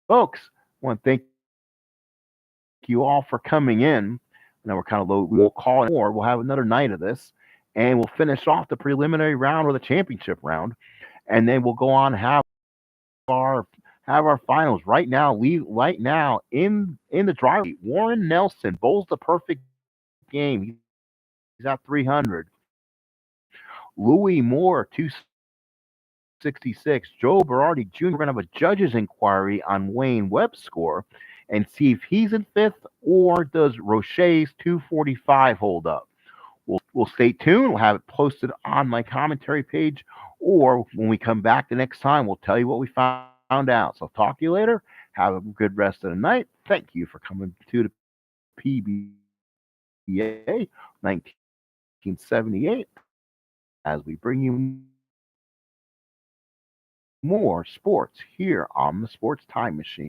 folks, I want to thank you all for coming in. Now we're kind of low. We'll call it more. We'll have another night of this, and we'll finish off the preliminary round or the championship round, and then we'll go on and our have our finals right now. Right now in the driveway, Warren Nelson bowls the perfect game. He's at 300. Louis Moore 266. Joe Berardi Jr. We're gonna have a judge's inquiry on Wayne Webb's score and see if he's in fifth or does Roche's 245 hold up. We'll stay tuned. We'll have it posted on my commentary page, or when we come back the next time, we'll tell you what we found out. So talk to you later. Have a good rest of the night. Thank you for coming to the PBA 1978 as we bring you more sports here on the Sports Time Machine.